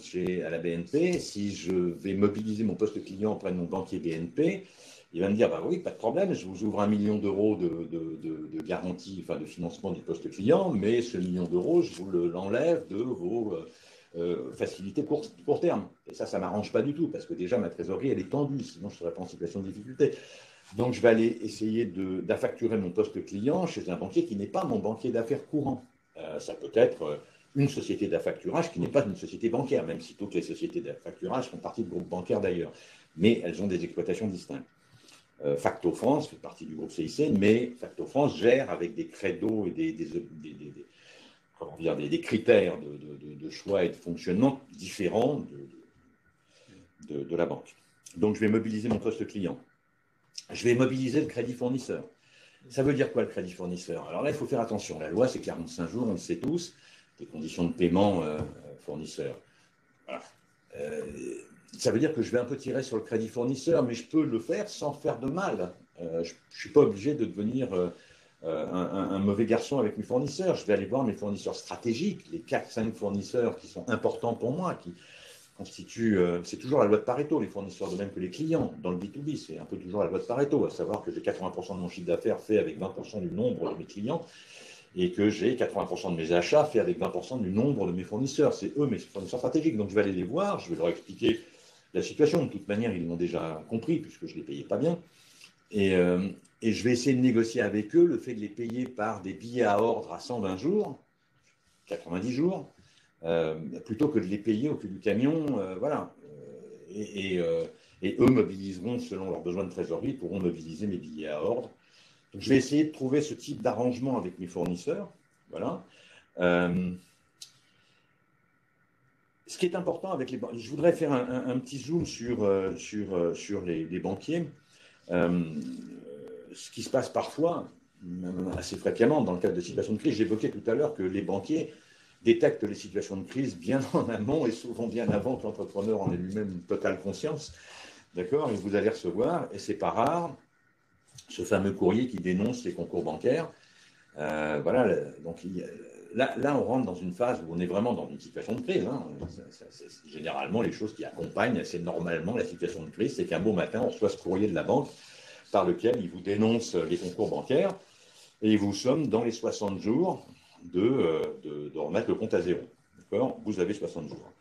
à la BNP. Si je vais mobiliser mon poste client auprès de mon banquier BNP, il va me dire, bah oui, pas de problème, je vous ouvre 1 million d'euros de garantie, enfin de financement du poste client, mais ce 1 million d'euros, je vous l'enlève de vos facilités court terme. Et ça ne m'arrange pas du tout, parce que déjà, ma trésorerie, elle est tendue, sinon je ne serais pas en situation de difficulté. Donc, je vais aller essayer d'affacturer mon poste client chez un banquier qui n'est pas mon banquier d'affaires courant. Ça peut être une société d'affacturage qui n'est pas une société bancaire, même si toutes les sociétés d'affacturage font partie du groupe bancaire d'ailleurs. Mais elles ont des exploitations distinctes. Facto France fait partie du groupe CIC, mais Facto France gère avec des credos et des critères de choix et de fonctionnement différents de la banque. Donc, je vais mobiliser mon poste client. Je vais mobiliser le crédit fournisseur. Ça veut dire quoi le crédit fournisseur? Alors là, il faut faire attention. La loi, c'est 45 jours, on le sait tous, des conditions de paiement fournisseur. Voilà. Ça veut dire que je vais un peu tirer sur le crédit fournisseur, mais je peux le faire sans faire de mal. Je ne suis pas obligé de devenir un mauvais garçon avec mes fournisseurs. Je vais aller voir mes fournisseurs stratégiques, les 4-5 fournisseurs qui sont importants pour moi, qui constituent, c'est toujours la loi de Pareto, les fournisseurs de même que les clients. Dans le B2B, c'est un peu toujours la loi de Pareto, à savoir que j'ai 80% de mon chiffre d'affaires fait avec 20% du nombre de mes clients et que j'ai 80% de mes achats fait avec 20% du nombre de mes fournisseurs. C'est eux mes fournisseurs stratégiques. Donc je vais aller les voir, je vais leur expliquer la situation. De toute manière, ils l'ont déjà compris puisque je ne les payais pas bien. Et je vais essayer de négocier avec eux le fait de les payer par des billets à ordre à 120 jours, 90 jours, plutôt que de les payer au cul du camion. Voilà. Et eux mobiliseront, selon leurs besoins de trésorerie, pourront mobiliser mes billets à ordre. Donc, je vais essayer de trouver ce type d'arrangement avec mes fournisseurs. Voilà. Ce qui est important avec les banques, je voudrais faire un petit zoom sur les banquiers. Ce qui se passe parfois, même assez fréquemment, dans le cadre de situations de crise, j'évoquais tout à l'heure que les banquiers détectent les situations de crise bien en amont et souvent bien avant que l'entrepreneur en ait lui-même une totale conscience. D'accord? Et vous allez recevoir, et c'est pas rare, ce fameux courrier qui dénonce les concours bancaires. Voilà, donc là, on rentre dans une phase où on est vraiment dans une situation de crise. Hein. C'est généralement les choses qui accompagnent, c'est normalement la situation de crise, c'est qu'un beau matin, on reçoit ce courrier de la banque par lequel il vous dénonce les concours bancaires et vous sommes dans les 60 jours de remettre le compte à zéro. D'accord? Vous avez 60 jours.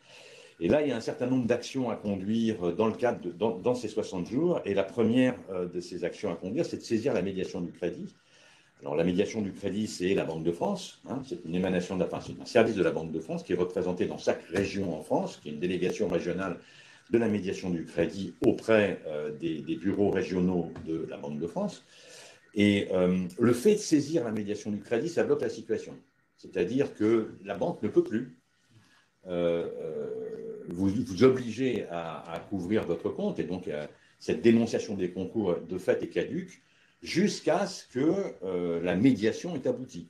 Et là, il y a un certain nombre d'actions à conduire dans le cadre dans ces 60 jours. Et la première de ces actions à conduire, c'est de saisir la médiation du crédit. Alors, la médiation du crédit, c'est la Banque de France. Hein, c'est une émanation c'est un service de la Banque de France qui est représenté dans chaque région en France, qui est une délégation régionale de la médiation du crédit auprès des bureaux régionaux de la Banque de France. Et le fait de saisir la médiation du crédit, ça bloque la situation. C'est-à-dire que la banque ne peut plus vous obliger à couvrir votre compte, et donc cette dénonciation des concours de fait est caduque jusqu'à ce que la médiation ait abouti.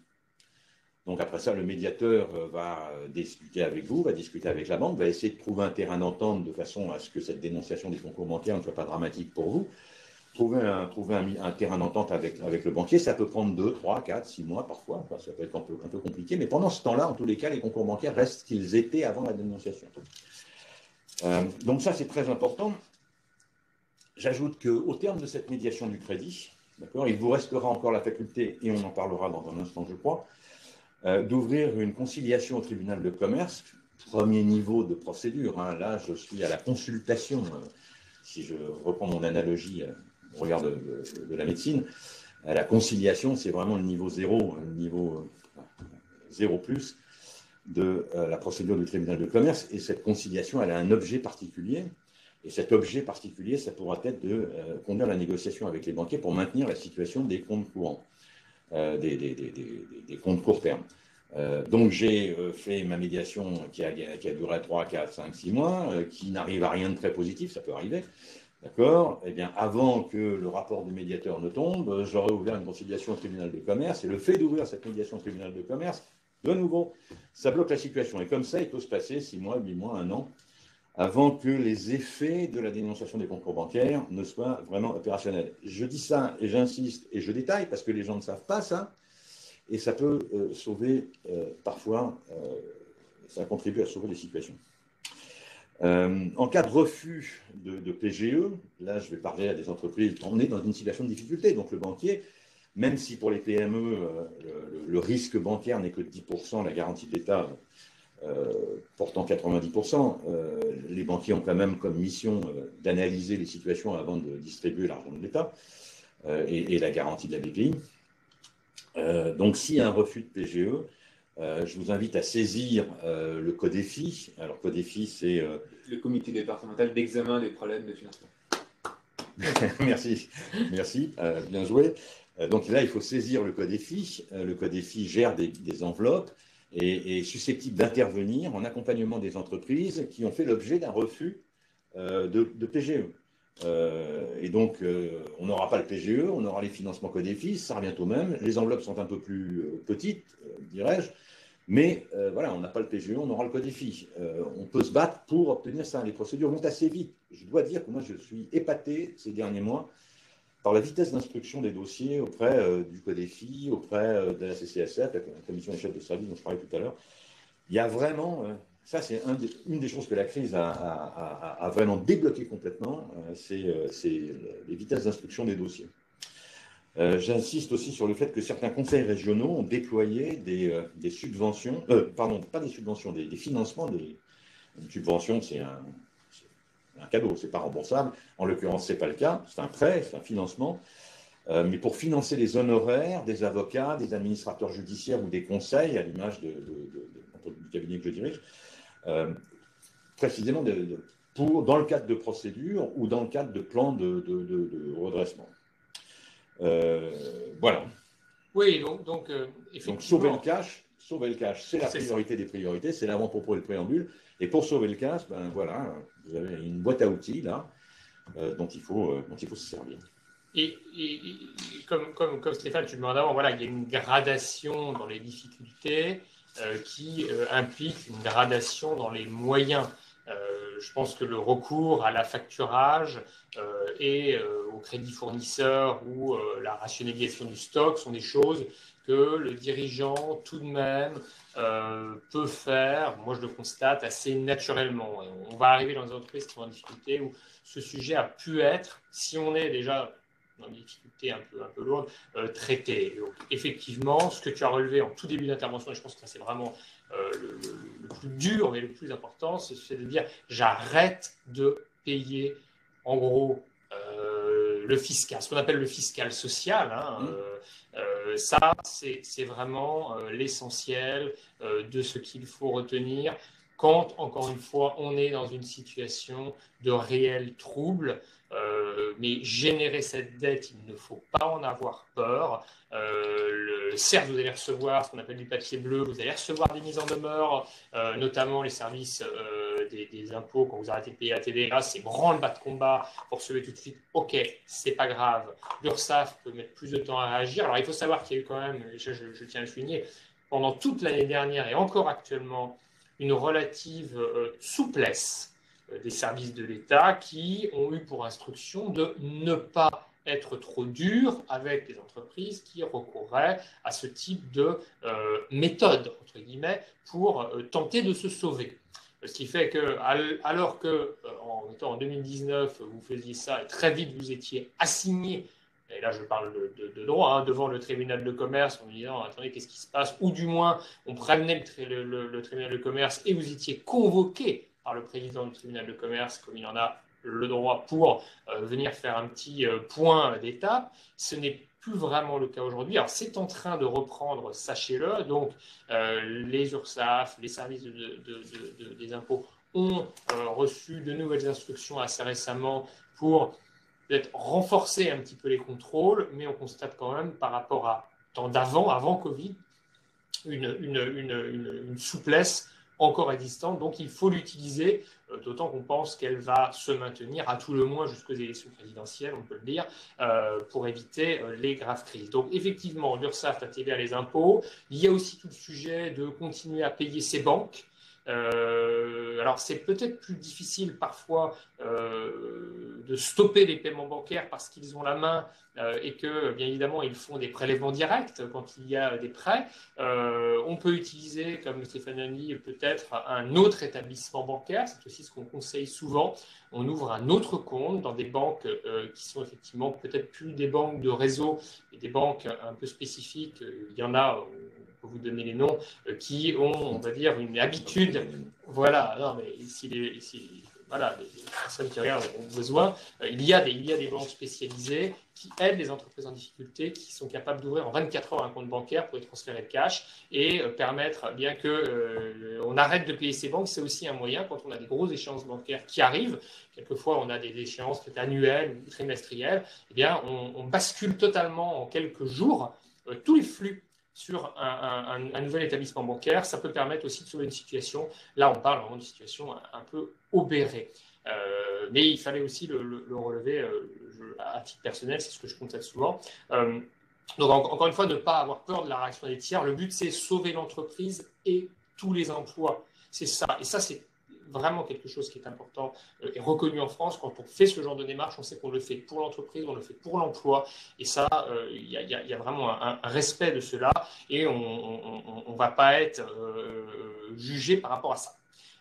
Donc après ça, le médiateur va discuter avec vous, va discuter avec la banque, va essayer de trouver un terrain d'entente de façon à ce que cette dénonciation des concours bancaires ne soit pas dramatique pour vous. Trouver un terrain d'entente avec le banquier, ça peut prendre 2, 3, 4, 6 mois parfois, enfin, ça peut être un peu compliqué, mais pendant ce temps-là, en tous les cas, les concours bancaires restent ce qu'ils étaient avant la dénonciation. Donc ça, c'est très important. J'ajoute qu'au terme de cette médiation du crédit, il vous restera encore la faculté, et on en parlera dans un instant, je crois, d'ouvrir une conciliation au tribunal de commerce, premier niveau de procédure. Hein. Là, je suis à la consultation, si je reprends mon analogie au regard de la médecine. La conciliation, c'est vraiment le niveau 0, le niveau 0 plus de la procédure du tribunal de commerce. Et cette conciliation, elle a un objet particulier. Et cet objet particulier, ça pourra être de conduire la négociation avec les banquiers pour maintenir la situation des comptes courants, des comptes court terme. Donc j'ai fait ma médiation qui a duré 3, 4, 5, 6 mois, qui n'arrive à rien de très positif, ça peut arriver. D'accord? Eh bien, avant que le rapport du médiateur ne tombe, j'aurais ouvert une conciliation au tribunal de commerce. Et le fait d'ouvrir cette médiation au tribunal de commerce, de nouveau, ça bloque la situation. Et comme ça, il peut se passer 6 mois, 8 mois, 1 an, avant que les effets de la dénonciation des concours bancaires ne soient vraiment opérationnels. Je dis ça et j'insiste et je détaille parce que les gens ne savent pas ça. Et ça peut sauver, parfois, ça contribue à sauver les situations. En cas de refus de PGE, là je vais parler à des entreprises, on est dans une situation de difficulté, donc le banquier, même si pour les PME, le risque bancaire n'est que de 10%, la garantie de l'État portant 90%, les banquiers ont quand même comme mission d'analyser les situations avant de distribuer l'argent de l'État et la garantie de la BPI. Donc s'il y a un refus de PGE, Je vous invite à saisir le CODEFI. Alors, CODEFI, c'est… Le comité départemental d'examen des problèmes de financement. Merci, bien joué. Donc là, il faut saisir le CODEFI. Le CODEFI gère des enveloppes et est susceptible d'intervenir en accompagnement des entreprises qui ont fait l'objet d'un refus de PGE. Et donc, on n'aura pas le PGE, on aura les financements CODEFI, ça revient au même. Les enveloppes sont un peu plus petites, dirais-je. Mais voilà, on n'a pas le PGE, on aura le CODEFI. On peut se battre pour obtenir ça. Les procédures vont assez vite. Je dois dire que moi, je suis épaté ces derniers mois par la vitesse d'instruction des dossiers auprès du CODEFI, auprès de la CCSF, la Commission des chefs de service dont je parlais tout à l'heure. Il y a vraiment, ça c'est une des choses que la crise a vraiment débloqué complètement, c'est les vitesses d'instruction des dossiers. J'insiste aussi sur le fait que certains conseils régionaux ont déployé des subventions, pardon, pas des subventions, des financements. Une subvention, c'est un cadeau, c'est pas remboursable. En l'occurrence, c'est pas le cas. C'est un prêt, c'est un financement. Mais pour financer les honoraires des avocats, des administrateurs judiciaires ou des conseils, à l'image du cabinet que je dirige, précisément dans le cadre de procédures ou dans le cadre de plans de redressement. Voilà. Oui, donc effectivement. Donc sauver le cash, c'est la priorité des priorités, c'est l'avant-propos et le préambule. Et pour sauver le cash, ben voilà, vous avez une boîte à outils là, dont il faut se servir. Et comme Stéphane, tu le mets en avant, voilà, il y a une gradation dans les difficultés qui implique une gradation dans les moyens. Je pense que le recours à l'affacturage et au crédit fournisseur ou la rationalisation du stock sont des choses que le dirigeant tout de même peut faire, moi je le constate assez naturellement. Et on va arriver dans des entreprises qui sont en difficulté où ce sujet a pu être, si on est déjà dans des difficultés un peu lourdes, traité. Donc, effectivement, ce que tu as relevé en tout début d'intervention, et je pense que ça c'est vraiment le plus dur mais le plus important, c'est de dire j'arrête de payer en gros le fiscal, ce qu'on appelle le fiscal social. Ça, c'est vraiment l'essentiel de ce qu'il faut retenir quand, encore une fois, on est dans une situation de réel trouble. Mais générer cette dette, il ne faut pas en avoir peur. Certes, vous allez recevoir ce qu'on appelle du papier bleu, vous allez recevoir des mises en demeure, notamment les services des impôts quand vous arrêtez de payer la TVA, c'est branle-bas de combat pour sauver tout de suite. Ok, c'est pas grave. L'URSSAF peut mettre plus de temps à réagir. Alors il faut savoir qu'il y a eu quand même, je tiens à le souligner, pendant toute l'année dernière et encore actuellement, une relative souplesse des services de l'État qui ont eu pour instruction de ne pas être trop dur avec les entreprises qui recourraient à ce type de méthode, entre guillemets, pour tenter de se sauver. Ce qui fait que, alors que en 2019, vous faisiez ça et très vite vous étiez assigné, et là je parle de droit, devant le tribunal de commerce en disant attendez, qu'est-ce qui se passe, ou du moins on prévenait le tribunal de commerce et vous étiez convoqué par le président du tribunal de commerce, comme il en a le droit pour venir faire un petit point d'étape. Ce n'est plus vraiment le cas aujourd'hui. Alors, c'est en train de reprendre, sachez-le. Donc, les URSSAF, les services des impôts ont reçu de nouvelles instructions assez récemment pour peut-être renforcer un petit peu les contrôles, mais on constate quand même par rapport à temps avant Covid, une souplesse encore existante, donc il faut l'utiliser, d'autant qu'on pense qu'elle va se maintenir à tout le moins jusqu'aux élections présidentielles, on peut le dire, pour éviter les graves crises. Donc effectivement, l'URSSAF, la TVA, les impôts, il y a aussi tout le sujet de continuer à payer ses banques. Alors c'est peut-être plus difficile parfois de stopper les paiements bancaires parce qu'ils ont la main et que bien évidemment ils font des prélèvements directs quand il y a des prêts. On peut utiliser, comme Stéphane a dit, peut-être un autre établissement bancaire, c'est aussi ce qu'on conseille souvent. On ouvre un autre compte dans des banques qui sont effectivement peut-être plus des banques de réseau et des banques un peu spécifiques. Il y en a, on peut vous donner les noms, qui ont, on va dire, une habitude. Voilà, non, mais voilà, des personnes qui regardent ont besoin. Il y a des banques spécialisées qui aident les entreprises en difficulté, qui sont capables d'ouvrir en 24 heures un compte bancaire pour y transférer le cash et permettre, bien que on arrête de payer ces banques, c'est aussi un moyen, quand on a des grosses échéances bancaires qui arrivent, quelquefois on a des échéances peut-être annuelles ou trimestrielles, eh bien on bascule totalement en quelques jours tous les flux sur un nouvel établissement bancaire. Ça peut permettre aussi de sauver une situation. Là, on parle vraiment d'une situation un peu obérée. Mais il fallait aussi le relever à titre personnel, c'est ce que je constate souvent. Donc, encore une fois, ne pas avoir peur de la réaction des tiers. Le but, c'est sauver l'entreprise et tous les emplois. C'est ça. Et ça, c'est vraiment quelque chose qui est important et reconnu en France. Quand on fait ce genre de démarche, on sait qu'on le fait pour l'entreprise, on le fait pour l'emploi. Et ça, il y a vraiment un respect de cela et on ne va pas être jugé par rapport à ça.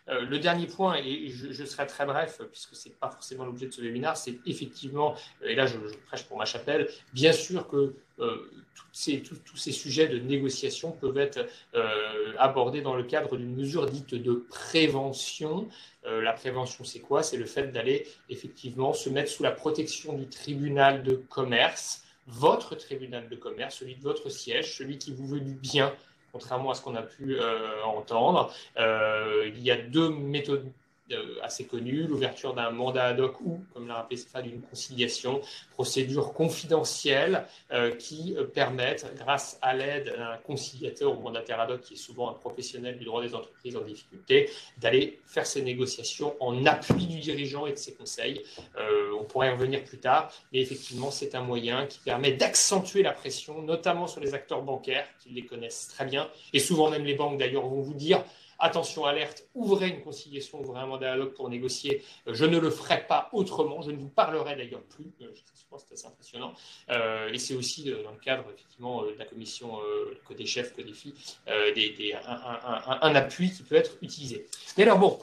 Le dernier point, et je serai très bref, puisque ce n'est pas forcément l'objet de ce webinaire, c'est effectivement, et là je prêche pour ma chapelle, bien sûr que tous ces sujets de négociation peuvent être abordés dans le cadre d'une mesure dite de prévention. La prévention, c'est quoi? C'est le fait d'aller effectivement se mettre sous la protection du tribunal de commerce, votre tribunal de commerce, celui de votre siège, celui qui vous veut du bien, contrairement à ce qu'on a pu entendre. Il y a deux méthodes assez connues, l'ouverture d'un mandat ad hoc ou, comme l'a rappelé Stéphane, d'une conciliation, procédure confidentielle qui permettent, grâce à l'aide d'un conciliateur ou mandataire ad hoc, qui est souvent un professionnel du droit des entreprises en difficulté, d'aller faire ces négociations en appui du dirigeant et de ses conseils. On pourrait y revenir plus tard, mais effectivement, c'est un moyen qui permet d'accentuer la pression, notamment sur les acteurs bancaires, qui les connaissent très bien, et souvent même les banques d'ailleurs vont vous dire attention, alerte, ouvrez une conciliation, ouvrez un mandat ad hoc pour négocier. Je ne le ferai pas autrement, je ne vous parlerai d'ailleurs plus. C'est assez impressionnant. Et c'est aussi dans le cadre effectivement de la commission côté chef, côté filles, un appui qui peut être utilisé. Mais alors bon,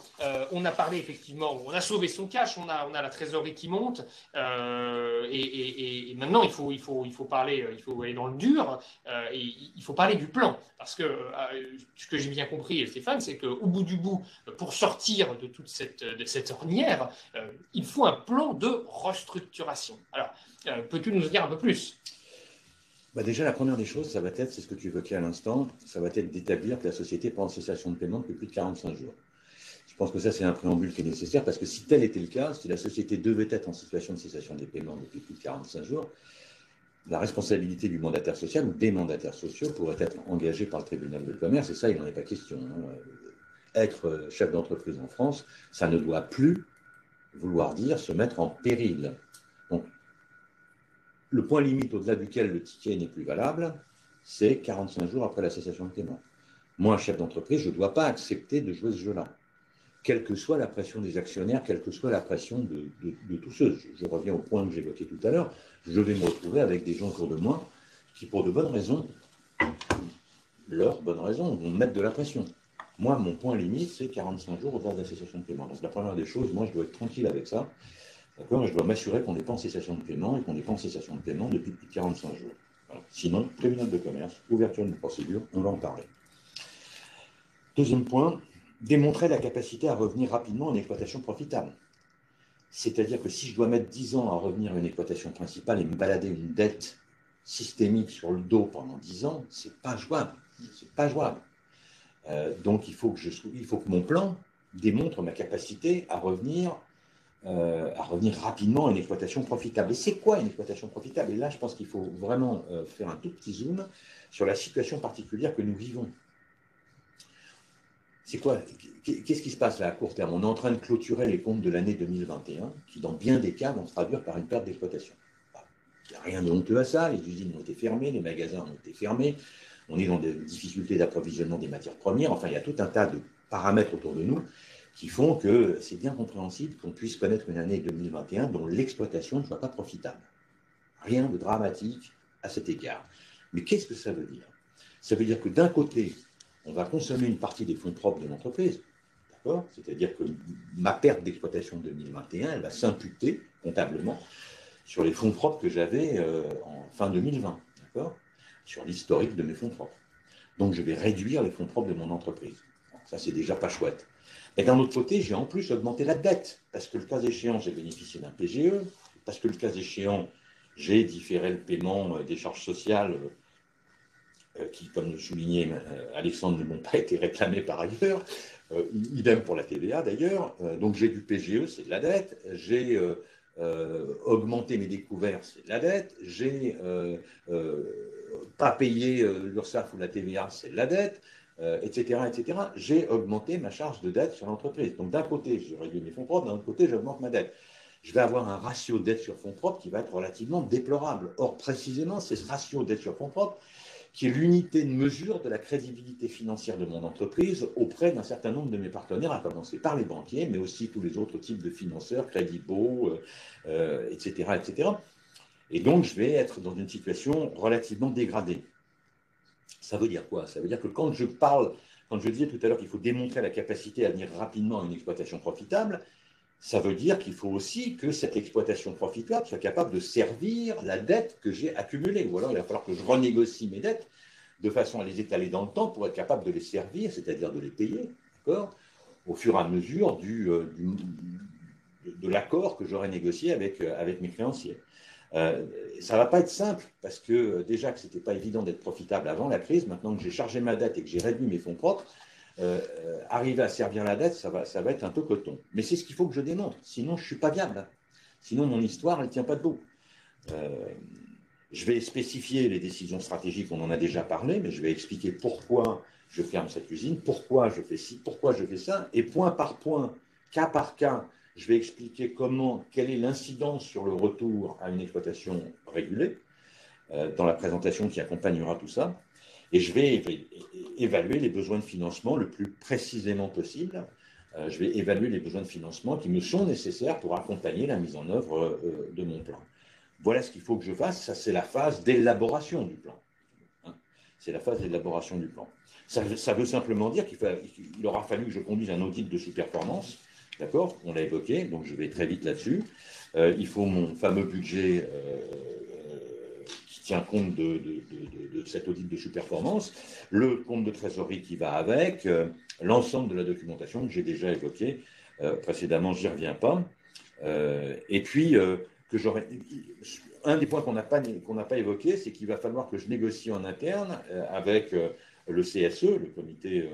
on a parlé effectivement, on a sauvé son cash, on a la trésorerie qui monte, et maintenant il faut parler, il faut aller dans le dur, et il faut parler du plan, parce que ce que j'ai bien compris, Stéphane, c'est qu'au bout du bout, pour sortir de toute cette ornière, il faut un plan de restructuration. Alors, peux-tu nous en dire un peu plus? Déjà, la première des choses, ça va être, c'est ce que tu évoquais à l'instant, ça va être d'établir que la société prend en cessation de paiement depuis plus de 45 jours. Je pense que ça, c'est un préambule qui est nécessaire, parce que si tel était le cas, si la société devait être en situation de cessation des paiements depuis plus de 45 jours, la responsabilité du mandataire social ou des mandataires sociaux pourrait être engagée par le tribunal de commerce, et ça, il n'en est pas question. Être chef d'entreprise en France, ça ne doit plus vouloir dire se mettre en péril. Donc, le point limite au-delà duquel le ticket n'est plus valable, c'est 45 jours après la cessation de paiement. Moi, chef d'entreprise, je ne dois pas accepter de jouer ce jeu-là, quelle que soit la pression des actionnaires, quelle que soit la pression de tous ceux. Je reviens au point que j'évoquais tout à l'heure, je vais me retrouver avec des gens autour de moi qui, pour de bonnes raisons, leurs bonnes raisons, vont me mettre de la pression. Moi, mon point limite, c'est 45 jours au-delà de la cessation de paiement. Donc, la première des choses, moi, je dois être tranquille avec ça. D'accord, et je dois m'assurer qu'on n'est pas en cessation de paiement et qu'on n'est pas en cessation de paiement depuis plus de 45 jours. Voilà. Sinon, tribunal de commerce, ouverture d'une procédure, on va en parler. Deuxième point, démontrer la capacité à revenir rapidement à une exploitation profitable. C'est-à-dire que si je dois mettre 10 ans à revenir à une exploitation principale et me balader une dette systémique sur le dos pendant 10 ans, c'est pas jouable. C'est pas jouable. Donc il faut que mon plan démontre ma capacité à revenir rapidement à une exploitation profitable. Et c'est quoi une exploitation profitable? Et là, je pense qu'il faut vraiment faire un tout petit zoom sur la situation particulière que nous vivons. C'est quoi? Qu'est-ce qui se passe là à court terme? On est en train de clôturer les comptes de l'année 2021, qui dans bien des cas vont se traduire par une perte d'exploitation. Il n'y a rien de honteux à ça, les usines ont été fermées, les magasins ont été fermés, on est dans des difficultés d'approvisionnement des matières premières, enfin il y a tout un tas de paramètres autour de nous qui font que c'est bien compréhensible qu'on puisse connaître une année 2021 dont l'exploitation ne soit pas profitable. Rien de dramatique à cet égard. Mais qu'est-ce que ça veut dire? Ça veut dire que d'un côté, on va consommer une partie des fonds propres de l'entreprise, d'accord? C'est-à-dire que ma perte d'exploitation 2021, elle va s'imputer comptablement sur les fonds propres que j'avais en fin 2020, d'accord? Sur l'historique de mes fonds propres. Donc, je vais réduire les fonds propres de mon entreprise. Ça, c'est déjà pas chouette. Et d'un autre côté, j'ai en plus augmenté la dette, parce que le cas échéant, j'ai bénéficié d'un PGE, parce que le cas échéant, j'ai différé le paiement des charges sociales qui, comme le soulignait Alexandre, ne m'ont pas été réclamées par ailleurs. Idem pour la TVA d'ailleurs. Donc j'ai du PGE, c'est de la dette. J'ai augmenté mes découvertes, c'est de la dette. J'ai pas payé l'URSSAF ou la TVA, c'est de la dette, etc., etc. J'ai augmenté ma charge de dette sur l'entreprise. Donc d'un côté, je réduis mes fonds propres, d'un autre côté, j'augmente ma dette. Je vais avoir un ratio dette sur fonds propres qui va être relativement déplorable. Or, précisément, c'est ce ratio dette sur fonds propres qui est l'unité de mesure de la crédibilité financière de mon entreprise auprès d'un certain nombre de mes partenaires, à commencer par les banquiers, mais aussi tous les autres types de financeurs, Crédit Beau, etc., etc. Et donc, je vais être dans une situation relativement dégradée. Ça veut dire quoi? Ça veut dire que quand je disais tout à l'heure qu'il faut démontrer la capacité à venir rapidement à une exploitation profitable, ça veut dire qu'il faut aussi que cette exploitation profitable soit capable de servir la dette que j'ai accumulée. Ou alors, il va falloir que je renégocie mes dettes de façon à les étaler dans le temps pour être capable de les servir, c'est-à-dire de les payer, d'accord, au fur et à mesure de l'accord que j'aurai négocié avec mes créanciers. Ça ne va pas être simple parce que déjà que ce n'était pas évident d'être profitable avant la crise, maintenant que j'ai chargé ma dette et que j'ai réduit mes fonds propres, arriver à servir la dette, ça va être un peu coton. Mais c'est ce qu'il faut que je démontre, sinon je ne suis pas viable. Sinon mon histoire, elle ne tient pas debout. Je vais spécifier les décisions stratégiques, on en a déjà parlé, mais je vais expliquer pourquoi je ferme cette usine, pourquoi je fais ci, pourquoi je fais ça, et point par point, cas par cas, je vais expliquer quelle est l'incidence sur le retour à une exploitation régulée, dans la présentation qui accompagnera tout ça. Et je vais évaluer les besoins de financement le plus précisément possible. Je vais évaluer les besoins de financement qui me sont nécessaires pour accompagner la mise en œuvre de mon plan. Voilà ce qu'il faut que je fasse. Ça, c'est la phase d'élaboration du plan. C'est la phase d'élaboration du plan. Ça veut simplement dire qu'il aura fallu que je conduise un audit de sous-performance. D'accord? On l'a évoqué, donc je vais très vite là-dessus. Il faut mon fameux budget qui tient compte de cet audit de sous-performance, le compte de trésorerie qui va avec, l'ensemble de la documentation que j'ai déjà évoquée précédemment, j'y reviens pas. Et puis, un des points qu'on n'a pas évoqué, c'est qu'il va falloir que je négocie en interne avec le CSE, le comité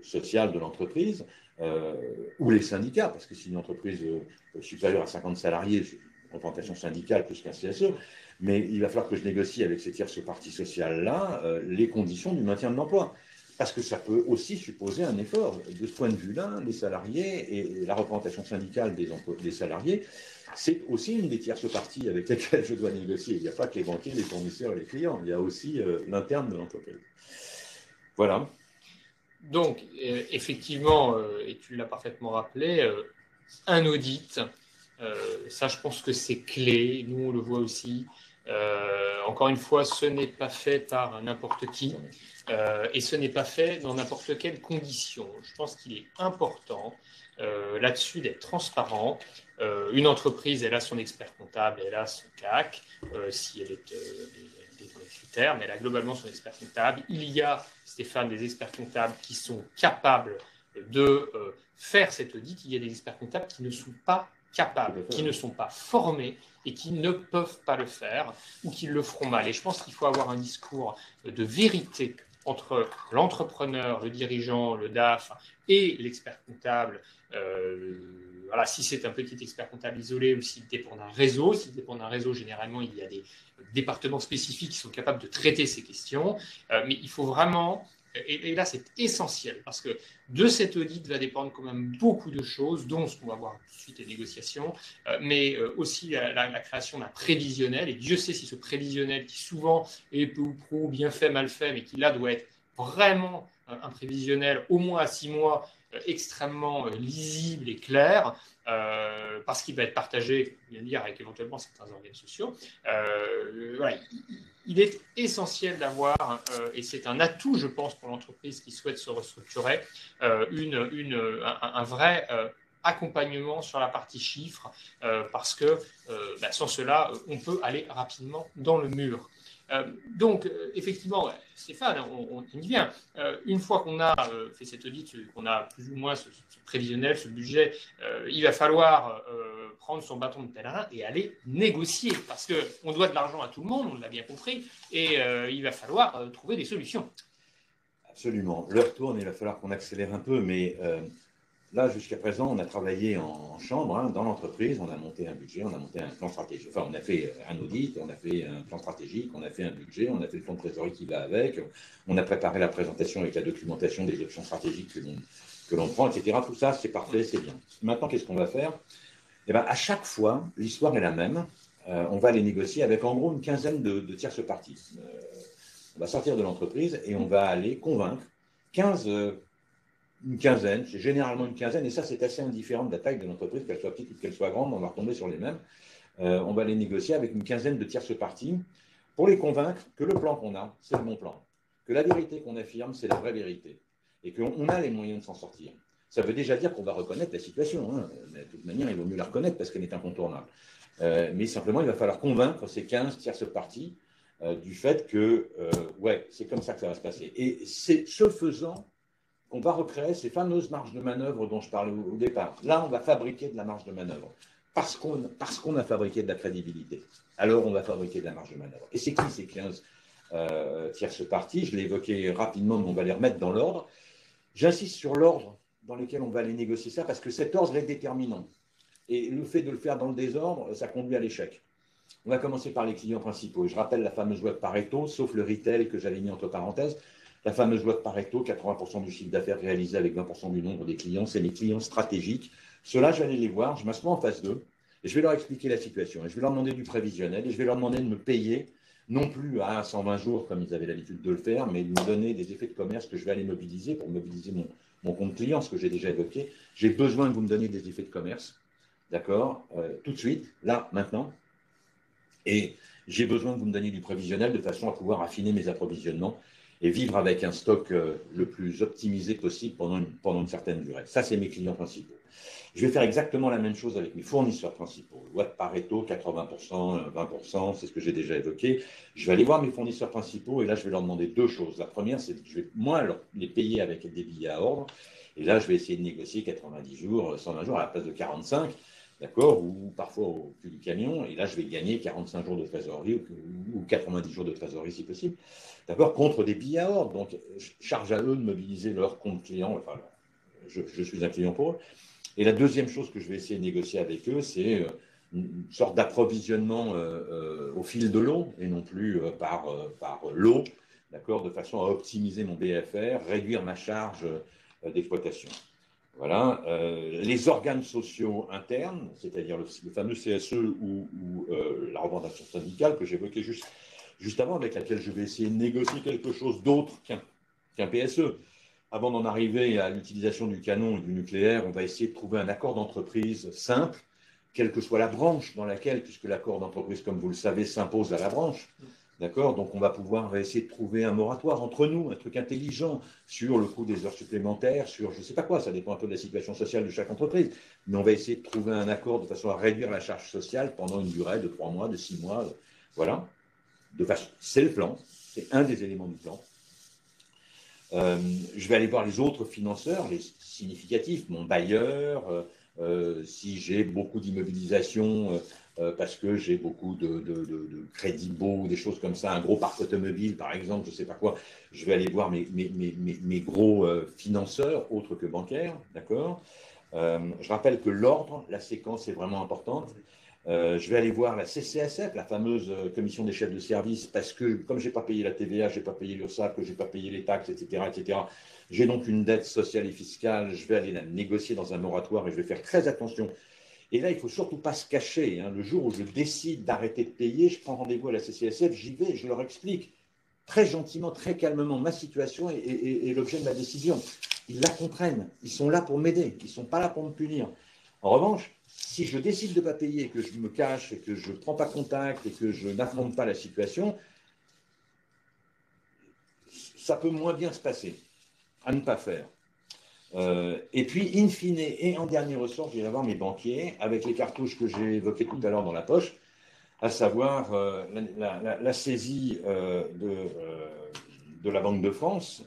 social de l'entreprise, ou les syndicats, parce que si une entreprise supérieure à 50 salariés, c'est une représentation syndicale plus qu'un CSE, mais il va falloir que je négocie avec ces tierces parties sociales-là les conditions du maintien de l'emploi. Parce que ça peut aussi supposer un effort. De ce point de vue-là, les salariés et la représentation syndicale des salariés, c'est aussi une des tierces parties avec lesquelles je dois négocier. Il n'y a pas que les banquiers, les fournisseurs et les clients. Il y a aussi l'interne de l'entreprise. Voilà. Donc, effectivement, et tu l'as parfaitement rappelé, un audit, ça je pense que c'est clé, nous on le voit aussi. Encore une fois, ce n'est pas fait par n'importe qui et ce n'est pas fait dans n'importe quelle condition. Je pense qu'il est important là-dessus d'être transparent. Une entreprise, elle a son expert comptable, elle a son CAC, si elle est des critères, mais elle a globalement son expert comptable. Il y a, Stéphane, des experts comptables qui sont capables de faire cet audit. Il y a des experts comptables qui ne sont pas capables, qui ne sont pas formés et qui ne peuvent pas le faire ou qui le feront mal. Et je pense qu'il faut avoir un discours de vérité entre l'entrepreneur, le dirigeant, le DAF et l'expert comptable. Voilà, si c'est un petit expert comptable isolé ou s'il dépend d'un réseau. S'il dépend d'un réseau, généralement, il y a des départements spécifiques qui sont capables de traiter ces questions. Mais il faut vraiment... Et là, c'est essentiel parce que de cet audit va dépendre quand même beaucoup de choses, dont ce qu'on va voir tout de suite les négociations, mais aussi la création d'un prévisionnel. Et Dieu sait si ce prévisionnel, qui souvent est peu ou prou, bien fait, mal fait, mais qui là doit être vraiment un prévisionnel au moins à 6 mois, extrêmement lisible et clair, parce qu'il va être partagé, bien dire, avec éventuellement certains organes sociaux. Voilà, il est essentiel d'avoir, et c'est un atout, je pense, pour l'entreprise qui souhaite se restructurer, un vrai accompagnement sur la partie chiffres, parce que sans cela, on peut aller rapidement dans le mur. Effectivement, Stéphane, on y vient. Une fois qu'on a fait cet audit, qu'on a plus ou moins ce prévisionnel, ce budget, il va falloir prendre son bâton de pèlerin et aller négocier, parce qu'on doit de l'argent à tout le monde, on l'a bien compris, et il va falloir trouver des solutions. Absolument. L'heure tourne, il va falloir qu'on accélère un peu, mais là, jusqu'à présent, on a travaillé en chambre, hein, dans l'entreprise, on a monté un budget, on a monté un plan stratégique. Enfin, on a fait un audit, on a fait un plan stratégique, on a fait un budget, on a fait le fonds de trésorerie qui va avec, on a préparé la présentation avec la documentation des options stratégiques que l'on prend, etc. Tout ça, c'est parfait, c'est bien. Maintenant, qu'est-ce qu'on va faire? Eh bien, à chaque fois, l'histoire est la même. On va les négocier avec en gros une quinzaine de tierces parties. On va sortir de l'entreprise et on va aller convaincre 15, une quinzaine, c'est généralement une quinzaine, et ça c'est assez indifférent de la taille de l'entreprise, qu'elle soit petite ou qu'elle soit grande, on va retomber sur les mêmes. On va les négocier avec une quinzaine de tierces parties pour les convaincre que le plan qu'on a, c'est le bon plan, que la vérité qu'on affirme, c'est la vraie vérité, et qu'on a les moyens de s'en sortir. Ça veut déjà dire qu'on va reconnaître la situation, hein. Mais de toute manière, il vaut mieux la reconnaître parce qu'elle est incontournable. Mais simplement, il va falloir convaincre ces 15 tierces parties du fait que, ouais, c'est comme ça que ça va se passer. Et c'est ce faisant qu'on va recréer ces fameuses marges de manœuvre dont je parlais au départ. Là, on va fabriquer de la marge de manœuvre. Parce qu'on a fabriqué de la crédibilité. Alors, on va fabriquer de la marge de manœuvre. Et c'est qui ces 15 tierces parties? Je l'ai évoqué rapidement, mais on va les remettre dans l'ordre. J'insiste sur l'ordre dans lequel on va aller négocier ça, parce que cet ordre est déterminant. Et le fait de le faire dans le désordre, ça conduit à l'échec. On va commencer par les clients principaux. Je rappelle la fameuse loi de Pareto, sauf le retail que j'avais mis entre parenthèses. La fameuse loi de Pareto, 80% du chiffre d'affaires réalisé avec 20% du nombre des clients, c'est les clients stratégiques. Ceux-là, je vais aller les voir, je m'assois en face d'eux, et je vais leur expliquer la situation. Et je vais leur demander du prévisionnel, et je vais leur demander de me payer, non plus à 120 jours comme ils avaient l'habitude de le faire, mais de me donner des effets de commerce que je vais aller mobiliser pour mobiliser mon compte client, ce que j'ai déjà évoqué. J'ai besoin que vous me donniez des effets de commerce, d'accord, tout de suite, là, maintenant. Et j'ai besoin que vous me donniez du prévisionnel de façon à pouvoir affiner mes approvisionnements et vivre avec un stock le plus optimisé possible pendant une certaine durée. Ça, c'est mes clients principaux. Je vais faire exactement la même chose avec mes fournisseurs principaux. Loi de Pareto, 80%, 20%, c'est ce que j'ai déjà évoqué. Je vais aller voir mes fournisseurs principaux et là, je vais leur demander deux choses. La première, c'est que je vais, moi, les payer avec des billets à ordre. Et là, je vais essayer de négocier 90 jours, 120 jours à la place de 45. D'accord, ou parfois au cul du camion, et là je vais gagner 45 jours de trésorerie ou 90 jours de trésorerie si possible, d'accord, contre des billets à ordre. Donc, charge à eux de mobiliser leur compte client, enfin, je suis un client pour eux. Et la deuxième chose que je vais essayer de négocier avec eux, c'est une sorte d'approvisionnement au fil de l'eau, et non plus par l'eau, d'accord, de façon à optimiser mon BFR, réduire ma charge d'exploitation. Voilà. Les organes sociaux internes, c'est-à-dire le fameux CSE ou la représentation syndicale que j'évoquais juste avant, avec laquelle je vais essayer de négocier quelque chose d'autre qu'un PSE. Avant d'en arriver à l'utilisation du canon et du nucléaire, on va essayer de trouver un accord d'entreprise simple, quelle que soit la branche dans laquelle, puisque l'accord d'entreprise, comme vous le savez, s'impose à la branche. D'accord? Donc, on va essayer de trouver un moratoire entre nous, un truc intelligent sur le coût des heures supplémentaires, sur je ne sais pas quoi, ça dépend un peu de la situation sociale de chaque entreprise. Mais on va essayer de trouver un accord de façon à réduire la charge sociale pendant une durée de 3 mois, de 6 mois. Voilà. C'est le plan, c'est un des éléments du plan. Je vais aller voir les autres financeurs, les significatifs, mon bailleur, si j'ai beaucoup d'immobilisation parce que j'ai beaucoup de crédits beaux, des choses comme ça, un gros parc automobile par exemple, je ne sais pas quoi, je vais aller voir mes gros financeurs autres que bancaires, d'accord. Je rappelle que l'ordre, la séquence est vraiment importante. Je vais aller voir la CCSF, la fameuse commission des chefs de service, parce que comme je n'ai pas payé la TVA, je n'ai pas payé l'URSSAF, que je n'ai pas payé les taxes, etc., j'ai donc une dette sociale et fiscale, je vais aller la négocier dans un moratoire et je vais faire très attention. Et là, il ne faut surtout pas se cacher. Hein. Le jour où je décide d'arrêter de payer, je prends rendez-vous à la CCSF, j'y vais, je leur explique très gentiment, très calmement ma situation et l'objet de ma décision. Ils la comprennent, ils sont là pour m'aider, ils ne sont pas là pour me punir. En revanche, si je décide de ne pas payer, que je me cache, et que je ne prends pas contact et que je n'affronte pas la situation, ça peut moins bien se passer, à ne pas faire. Et puis, in fine, et en dernier ressort, je vais avoir mes banquiers, avec les cartouches que j'ai évoquées tout à l'heure dans la poche, à savoir la saisie de la Banque de France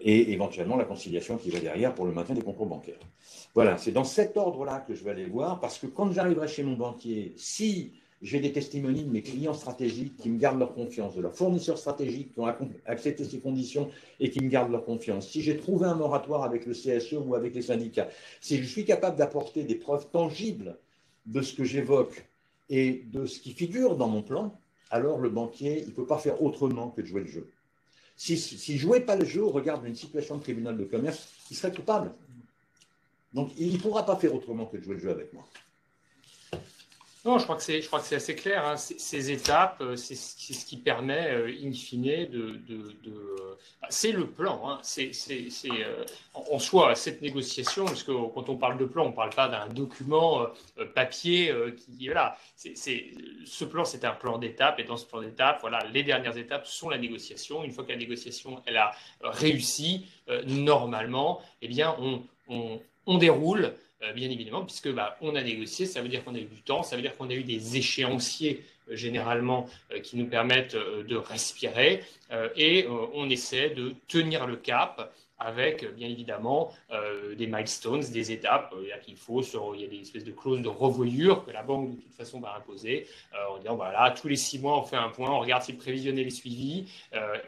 et éventuellement la conciliation qui va derrière pour le maintien des concours bancaires. Voilà, c'est dans cet ordre-là que je vais aller voir, parce que quand j'arriverai chez mon banquier, si j'ai des testimonies de mes clients stratégiques qui me gardent leur confiance, de leurs fournisseurs stratégiques qui ont accepté ces conditions et qui me gardent leur confiance, si j'ai trouvé un moratoire avec le CSE ou avec les syndicats, si je suis capable d'apporter des preuves tangibles de ce que j'évoque et de ce qui figure dans mon plan, alors le banquier, il ne peut pas faire autrement que de jouer le jeu. S'il ne jouait pas le jeu au regard d'une situation de tribunal de commerce, il serait coupable. Donc, il ne pourra pas faire autrement que de jouer le jeu avec moi. Non, je crois que c'est assez clair. Hein. Ces étapes, c'est ce qui permet, in fine, c'est le plan. Hein. En soi, cette négociation, parce que quand on parle de plan, on ne parle pas d'un document papier qui, voilà. Ce plan, c'est un plan d'étapes. Et dans ce plan d'étapes, voilà, les dernières étapes sont la négociation. Une fois que la négociation, elle a réussi, normalement, eh bien, on déroule. Bien évidemment, puisque on a négocié, ça veut dire qu'on a eu du temps, ça veut dire qu'on a eu des échéanciers généralement qui nous permettent de respirer et on essaie de tenir le cap avec bien évidemment des milestones, des étapes il y a des espèces de clauses de revoyure que la banque de toute façon va imposer en disant voilà, tous les 6 mois on fait un point, on regarde si le prévisionnel est suivi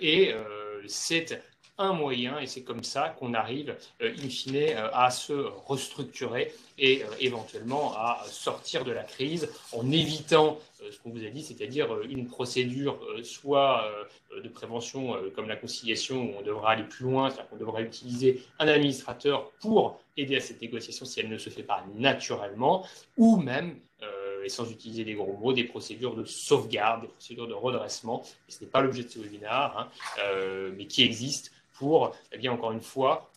et c'est un moyen, et c'est comme ça qu'on arrive, in fine, à se restructurer et éventuellement à sortir de la crise en évitant ce qu'on vous a dit, c'est-à-dire une procédure soit de prévention comme la conciliation, où on devra aller plus loin, c'est-à-dire qu'on devra utiliser un administrateur pour aider à cette négociation si elle ne se fait pas naturellement, ou même et sans utiliser des gros mots, des procédures de sauvegarde, des procédures de redressement. Et ce n'est pas l'objet de ce webinaire, mais qui existent pour, eh bien, encore une fois,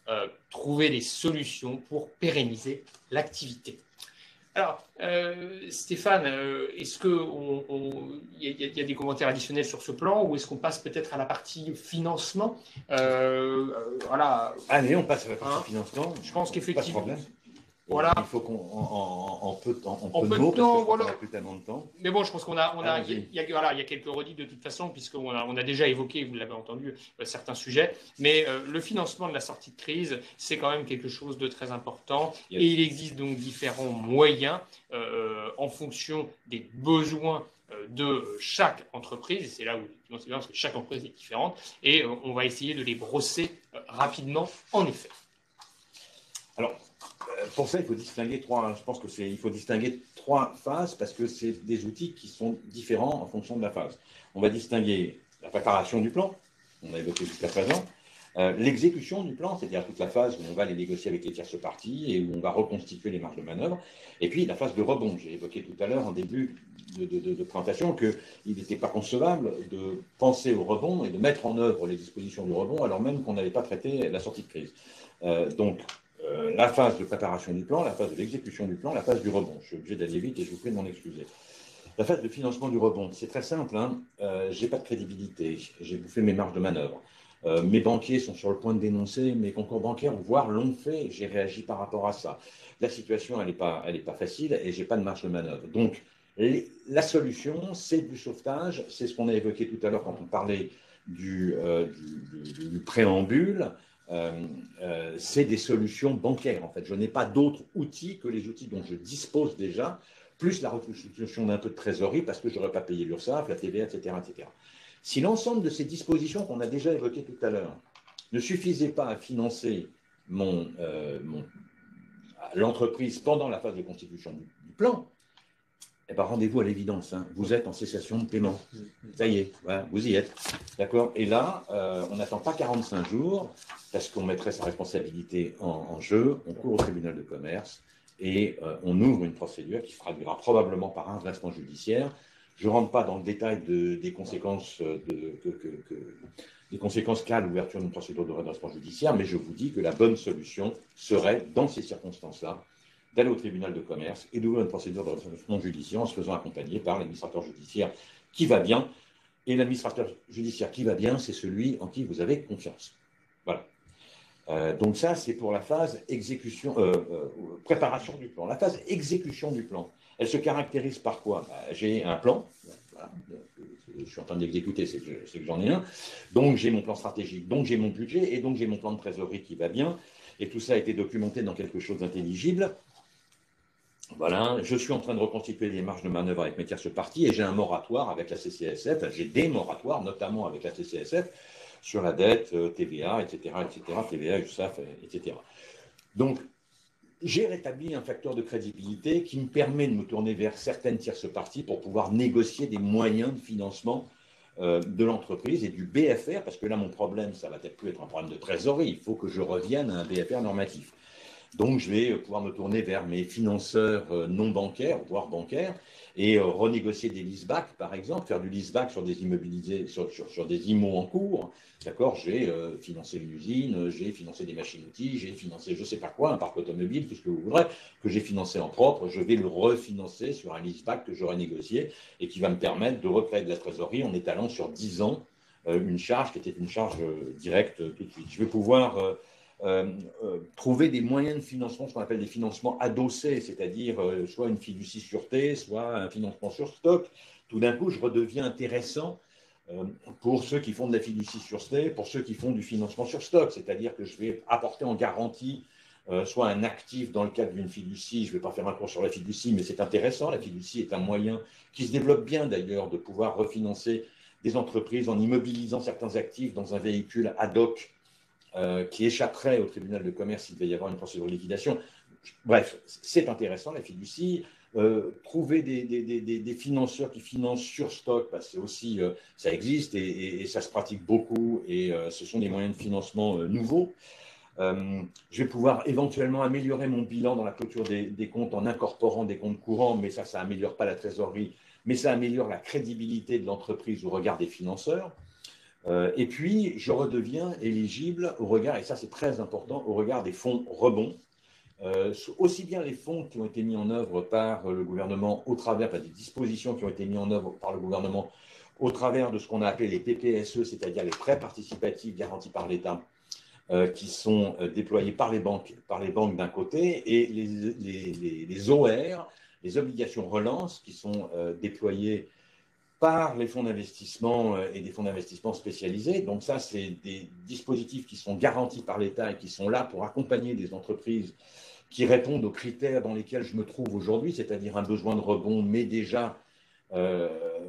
trouver des solutions pour pérenniser l'activité. Alors, Stéphane, est-ce qu'il y a des commentaires additionnels sur ce plan ou est-ce qu'on passe peut-être à la partie financement voilà. Allez, on passe à la partie financement. Je pense qu'effectivement. Voilà. Il faut qu'en peu de temps, voilà. Plus tellement de temps. Mais bon, je pense il y a quelques redites de toute façon, puisqu'on a déjà évoqué, vous l'avez entendu, certains sujets. Mais le financement de la sortie de crise, c'est quand même quelque chose de très important. Yes. Et il existe donc différents moyens en fonction des besoins de chaque entreprise. Et c'est là où c'est bien parce que chaque entreprise est différente. Et on va essayer de les brosser rapidement, en effet. Alors, pour ça, il faut distinguer il faut distinguer 3 phases parce que c'est des outils qui sont différents en fonction de la phase. On va distinguer la préparation du plan, on a évoqué jusqu'à présent, l'exécution du plan, c'est-à-dire toute la phase où on va les négocier avec les tierces parties et où on va reconstituer les marges de manœuvre, et puis la phase de rebond. J'ai évoqué tout à l'heure en début de présentation qu'il n'était pas concevable de penser au rebond et de mettre en œuvre les dispositions du rebond alors même qu'on n'avait pas traité la sortie de crise. Donc, la phase de préparation du plan, la phase de l'exécution du plan, la phase du rebond. Je suis obligé d'aller vite et je vous prie de m'en excuser. La phase de financement du rebond, c'est très simple. Je n'ai pas de crédibilité. J'ai bouffé mes marges de manœuvre. Mes banquiers sont sur le point de dénoncer mes concours bancaires, voire l'ont fait. J'ai réagi par rapport à ça. La situation, elle n'est pas facile et je n'ai pas de marge de manœuvre. Donc, la solution, c'est du sauvetage. C'est ce qu'on a évoqué tout à l'heure quand on parlait du préambule. C'est des solutions bancaires, en fait. Je n'ai pas d'autres outils que les outils dont je dispose déjà, plus la reconstitution d'un peu de trésorerie, parce que je n'aurais pas payé l'URSSAF, la TVA, etc., etc. Si l'ensemble de ces dispositions qu'on a déjà évoquées tout à l'heure ne suffisaient pas à financer l'entreprise pendant la phase de constitution du plan, eh ben, rendez-vous à l'évidence, vous êtes en cessation de paiement. Ça y est, voilà, vous y êtes. D'accord? Et là, on n'attend pas 45 jours, parce qu'on mettrait sa responsabilité en jeu, on court au tribunal de commerce et on ouvre une procédure qui se traduira probablement par un redressement judiciaire. Je ne rentre pas dans le détail des conséquences qu'a l'ouverture d'une procédure de redressement judiciaire, mais je vous dis que la bonne solution serait, dans ces circonstances-là, d'aller au tribunal de commerce et d'ouvrir une procédure de redressement judiciaire en se faisant accompagner par l'administrateur judiciaire qui va bien. Et l'administrateur judiciaire qui va bien, c'est celui en qui vous avez confiance. Voilà. Donc ça, c'est pour la phase préparation du plan. La phase exécution du plan, Elle se caractérise par quoi? J'ai un plan, voilà, je suis en train d'exécuter, c'est que j'en ai un. Donc j'ai mon plan stratégique, donc j'ai mon budget et donc j'ai mon plan de trésorerie qui va bien. Et tout ça a été documenté dans quelque chose d'intelligible. Voilà, je suis en train de reconstituer des marges de manœuvre avec mes tierces parties et j'ai un moratoire avec la CCSF. J'ai des moratoires, notamment avec la CCSF, sur la dette, TVA, etc., TVA, URSSAF, etc. Donc, j'ai rétabli un facteur de crédibilité qui me permet de me tourner vers certaines tierces parties pour pouvoir négocier des moyens de financement de l'entreprise et du BFR, parce que là, mon problème, ça va peut-être plus être un problème de trésorerie, il faut que je revienne à un BFR normatif. Donc, je vais pouvoir me tourner vers mes financeurs non bancaires, voire bancaires, et renégocier des leasebacks, par exemple, faire du leaseback sur des immobilisés, sur des IMO en cours. D'accord, j'ai financé une usine, j'ai financé des machines-outils, j'ai financé je ne sais pas quoi, un parc automobile, tout ce que vous voudrez, que j'ai financé en propre. Je vais le refinancer sur un leaseback que j'aurai négocié et qui va me permettre de recréer de la trésorerie en étalant sur 10 ans une charge qui était une charge directe tout de suite. Je vais pouvoir trouver des moyens de financement, ce qu'on appelle des financements adossés, c'est-à-dire soit une fiducie sûreté, soit un financement sur stock. Tout d'un coup, je redeviens intéressant pour ceux qui font de la fiducie sûreté, pour ceux qui font du financement sur stock, c'est-à-dire que je vais apporter en garantie soit un actif dans le cadre d'une fiducie, je ne vais pas faire un cours sur la fiducie, mais c'est intéressant, la fiducie est un moyen qui se développe bien d'ailleurs de pouvoir refinancer des entreprises en immobilisant certains actifs dans un véhicule ad hoc qui échapperait au tribunal de commerce s'il devait y avoir une procédure de liquidation. Bref, c'est intéressant, la fiducie. Trouver des financeurs qui financent sur stock, bah, c'est aussi, ça existe et ça se pratique beaucoup et ce sont des moyens de financement nouveaux. Je vais pouvoir éventuellement améliorer mon bilan dans la clôture des comptes en incorporant des comptes courants, mais ça n'améliore pas la trésorerie, mais ça améliore la crédibilité de l'entreprise au regard des financeurs. Et puis, je redeviens éligible au regard, et ça c'est très important, au regard des fonds rebonds. Aussi bien les fonds qui ont été mis en œuvre par le gouvernement au travers des dispositions qui ont été mises en œuvre par le gouvernement au travers de ce qu'on a appelé les PPSE, c'est-à-dire les prêts participatifs garantis par l'État, qui sont déployés par les banques d'un côté, et les OR, les obligations relance, qui sont déployées par les fonds d'investissement et des fonds d'investissement spécialisés. Donc ça, c'est des dispositifs qui sont garantis par l'État et qui sont là pour accompagner des entreprises qui répondent aux critères dans lesquels je me trouve aujourd'hui, c'est-à-dire un besoin de rebond, mais déjà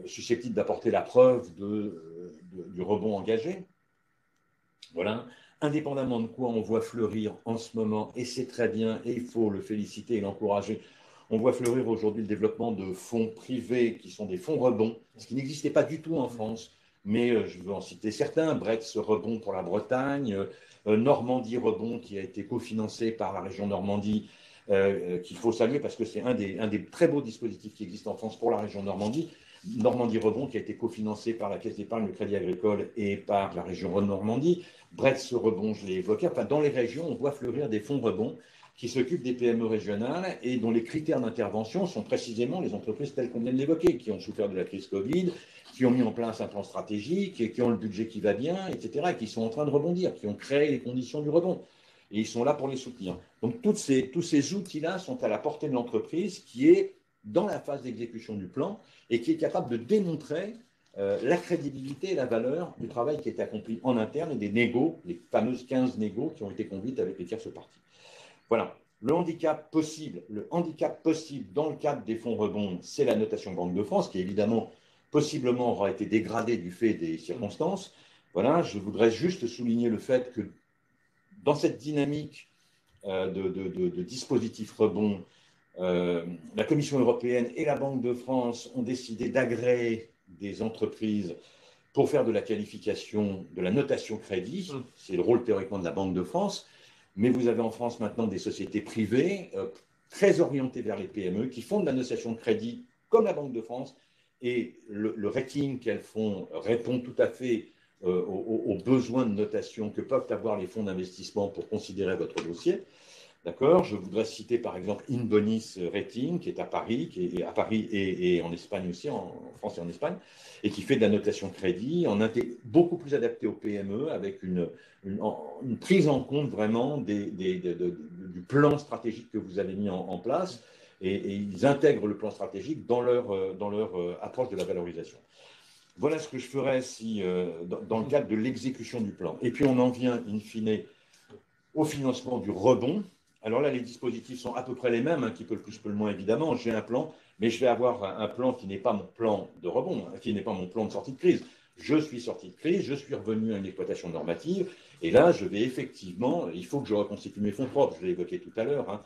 susceptible d'apporter la preuve du rebond engagé. Voilà. Indépendamment de quoi on voit fleurir en ce moment, et c'est très bien, et il faut le féliciter et l'encourager, on voit fleurir aujourd'hui le développement de fonds privés qui sont des fonds rebonds, ce qui n'existait pas du tout en France. Mais je veux en citer certains, Bretz Rebond pour la Bretagne, Normandie Rebond qui a été cofinancé par la région Normandie, qu'il faut saluer parce que c'est un des très beaux dispositifs qui existent en France pour la région Normandie. Normandie Rebond qui a été cofinancé par la Caisse d'épargne, le Crédit Agricole et par la région Normandie. Bretz Rebond, je l'ai évoqué. Enfin, dans les régions, on voit fleurir des fonds rebonds qui s'occupent des PME régionales et dont les critères d'intervention sont précisément les entreprises telles qu'on vient de l'évoquer, qui ont souffert de la crise Covid, qui ont mis en place un plan stratégique, et qui ont le budget qui va bien, etc., et qui sont en train de rebondir, qui ont créé les conditions du rebond. Et ils sont là pour les soutenir. Donc, tous ces outils-là sont à la portée de l'entreprise qui est dans la phase d'exécution du plan et qui est capable de démontrer la crédibilité et la valeur du travail qui est accompli en interne et des négos, les fameuses 15 négos qui ont été conduites avec les tierces parties. Voilà. Le handicap possible dans le cadre des fonds rebonds, c'est la notation Banque de France, qui évidemment, possiblement, aura été dégradée du fait des circonstances. Voilà, je voudrais juste souligner le fait que dans cette dynamique de dispositifs rebonds, la Commission européenne et la Banque de France ont décidé d'agréer des entreprises pour faire de la qualification, de la notation crédit. C'est le rôle théoriquement de la Banque de France. Mais vous avez en France maintenant des sociétés privées très orientées vers les PME qui font de la notation de crédit comme la Banque de France. Et le rating qu'elles font répond tout à fait aux besoins de notation que peuvent avoir les fonds d'investissement pour considérer votre dossier. D'accord. Je voudrais citer par exemple Inbonis Rating, qui est à Paris, et en Espagne aussi, en France et en Espagne, et qui fait de la notation de crédit beaucoup plus adaptée aux PME, avec une prise en compte vraiment du plan stratégique que vous avez mis en place. et ils intègrent le plan stratégique dans leur approche de la valorisation. Voilà ce que je ferais si, dans le cadre de l'exécution du plan. Et puis on en vient, in fine, au financement du rebond. Alors là, les dispositifs sont à peu près les mêmes, qui peut le plus, peut le moins, évidemment. J'ai un plan, mais je vais avoir un plan qui n'est pas mon plan de rebond, qui n'est pas mon plan de sortie de crise. Je suis sorti de crise, je suis revenu à une exploitation normative, et là, je vais effectivement, il faut que je reconstitue mes fonds propres, je l'ai évoqué tout à l'heure,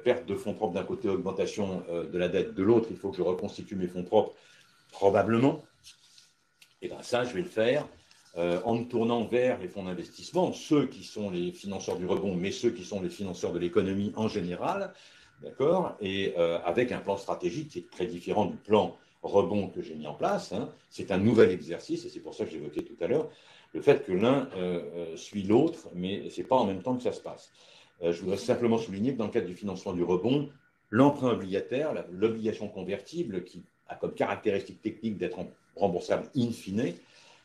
perte de fonds propres d'un côté, augmentation de la dette de l'autre, il faut que je reconstitue mes fonds propres, probablement. Et bien ça, je vais le faire en me tournant vers les fonds d'investissement, ceux qui sont les financeurs du rebond, mais ceux qui sont les financeurs de l'économie en général, d'accord, et avec un plan stratégique qui est très différent du plan rebond que j'ai mis en place. C'est un nouvel exercice, et c'est pour ça que j'évoquais tout à l'heure le fait que l'un suit l'autre, mais ce n'est pas en même temps que ça se passe. Je voudrais simplement souligner que dans le cadre du financement du rebond, l'emprunt obligataire, l'obligation convertible, qui a comme caractéristique technique d'être remboursable in fine.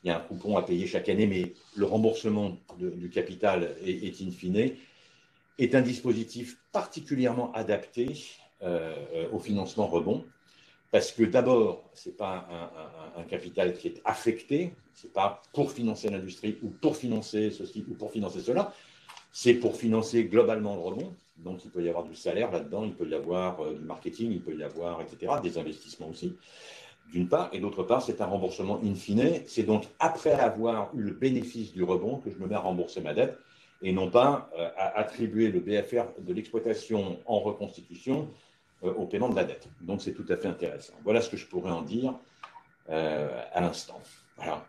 Il y a un coupon à payer chaque année, mais le remboursement du capital est in fine, est un dispositif particulièrement adapté au financement rebond, parce que d'abord, ce n'est pas un capital qui est affecté, ce n'est pas pour financer l'industrie ou pour financer ceci ou pour financer cela, c'est pour financer globalement le rebond. Donc, il peut y avoir du salaire là-dedans, il peut y avoir du marketing, il peut y avoir, etc., des investissements aussi, d'une part. Et d'autre part, c'est un remboursement in fine. C'est donc après avoir eu le bénéfice du rebond que je me mets à rembourser ma dette et non pas à attribuer le BFR de l'exploitation en reconstitution au paiement de la dette. Donc, c'est tout à fait intéressant. Voilà ce que je pourrais en dire à l'instant. Voilà.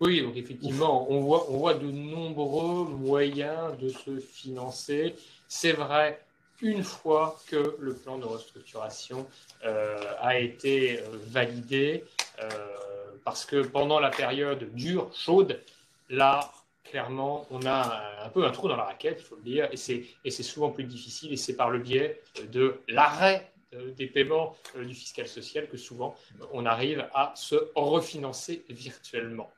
Oui, donc effectivement, on voit de nombreux moyens de se financer. C'est vrai, une fois que le plan de restructuration a été validé, parce que pendant la période dure, chaude, là, clairement, on a un peu un trou dans la raquette, il faut le dire, et c'est souvent plus difficile, et c'est par le biais de l'arrêt des paiements du fiscal social que souvent on arrive à se refinancer virtuellement.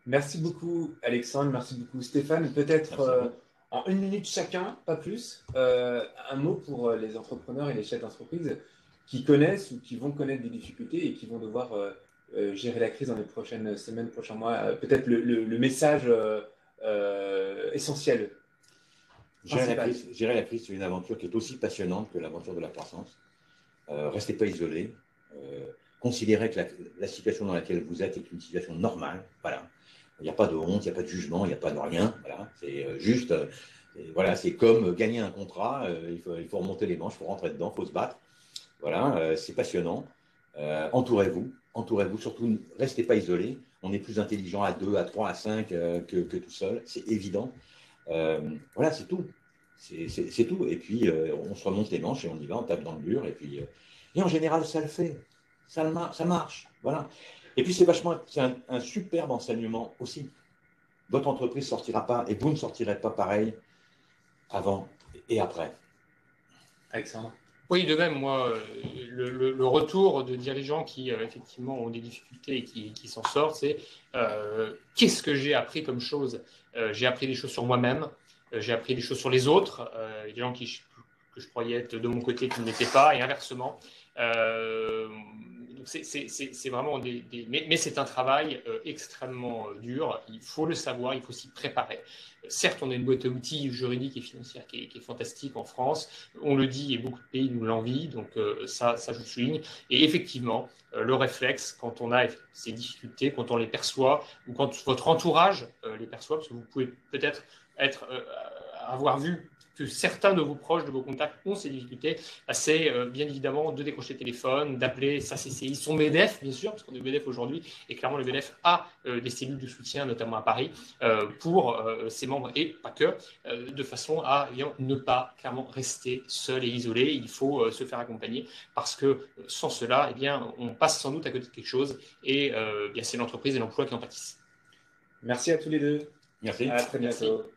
Merci beaucoup, Alexandre. Merci beaucoup, Stéphane. Peut-être en une minute chacun, pas plus, un mot pour les entrepreneurs et les chefs d'entreprise qui connaissent ou qui vont connaître des difficultés et qui vont devoir gérer la crise dans les prochaines semaines, prochains mois. Peut-être le message essentiel. Gérer la crise, c'est une aventure qui est aussi passionnante que l'aventure de la croissance. Restez pas isolés. Considérez que la situation dans laquelle vous êtes est une situation normale. Voilà. Il n'y a pas de honte, il n'y a pas de jugement, il n'y a pas de rien. Voilà. C'est juste, voilà, c'est comme gagner un contrat. Il faut remonter les manches, il faut rentrer dedans, il faut se battre. Voilà, c'est passionnant. Entourez-vous, surtout, restez pas isolés. On est plus intelligent à 2, à 3, à 5 que tout seul, c'est évident. Voilà, c'est tout. C'est tout. Et puis, on se remonte les manches et on y va, on tape dans le mur. Et en général, ça le fait. Ça marche. Voilà. Et puis, c'est un superbe enseignement aussi. Votre entreprise ne sortira pas et vous ne sortirez pas pareil avant et après. Alexandre. Oui, de même, moi, le retour de dirigeants qui, effectivement, ont des difficultés et qui s'en sortent, c'est qu'est-ce que j'ai appris comme chose? J'ai appris des choses sur moi-même, j'ai appris des choses sur les autres, des gens que je croyais être de mon côté qui ne l'étaient pas, et inversement. Donc c'est vraiment mais c'est un travail extrêmement dur. Il faut le savoir, il faut s'y préparer. Certes, on a une boîte à outils juridique et financière qui est fantastique en France. On le dit et beaucoup de pays nous l'envient. Donc ça, je le souligne. Et effectivement, le réflexe, quand on a ces difficultés, quand on les perçoit, ou quand votre entourage les perçoit, parce que vous pouvez peut-être avoir vu que certains de vos proches, de vos contacts ont ces difficultés, c'est bien évidemment de décrocher le téléphone, d'appeler sa CCI, son MEDEF, bien sûr, parce qu'on est MEDEF aujourd'hui, et clairement le MEDEF a des cellules de soutien, notamment à Paris, pour ses membres, et pas que, de façon à ne pas clairement rester seul et isolé. Il faut se faire accompagner, parce que sans cela, on passe sans doute à côté de quelque chose, et c'est l'entreprise et l'emploi qui en pâtissent. Merci à tous les deux. Merci. À très bientôt. Merci.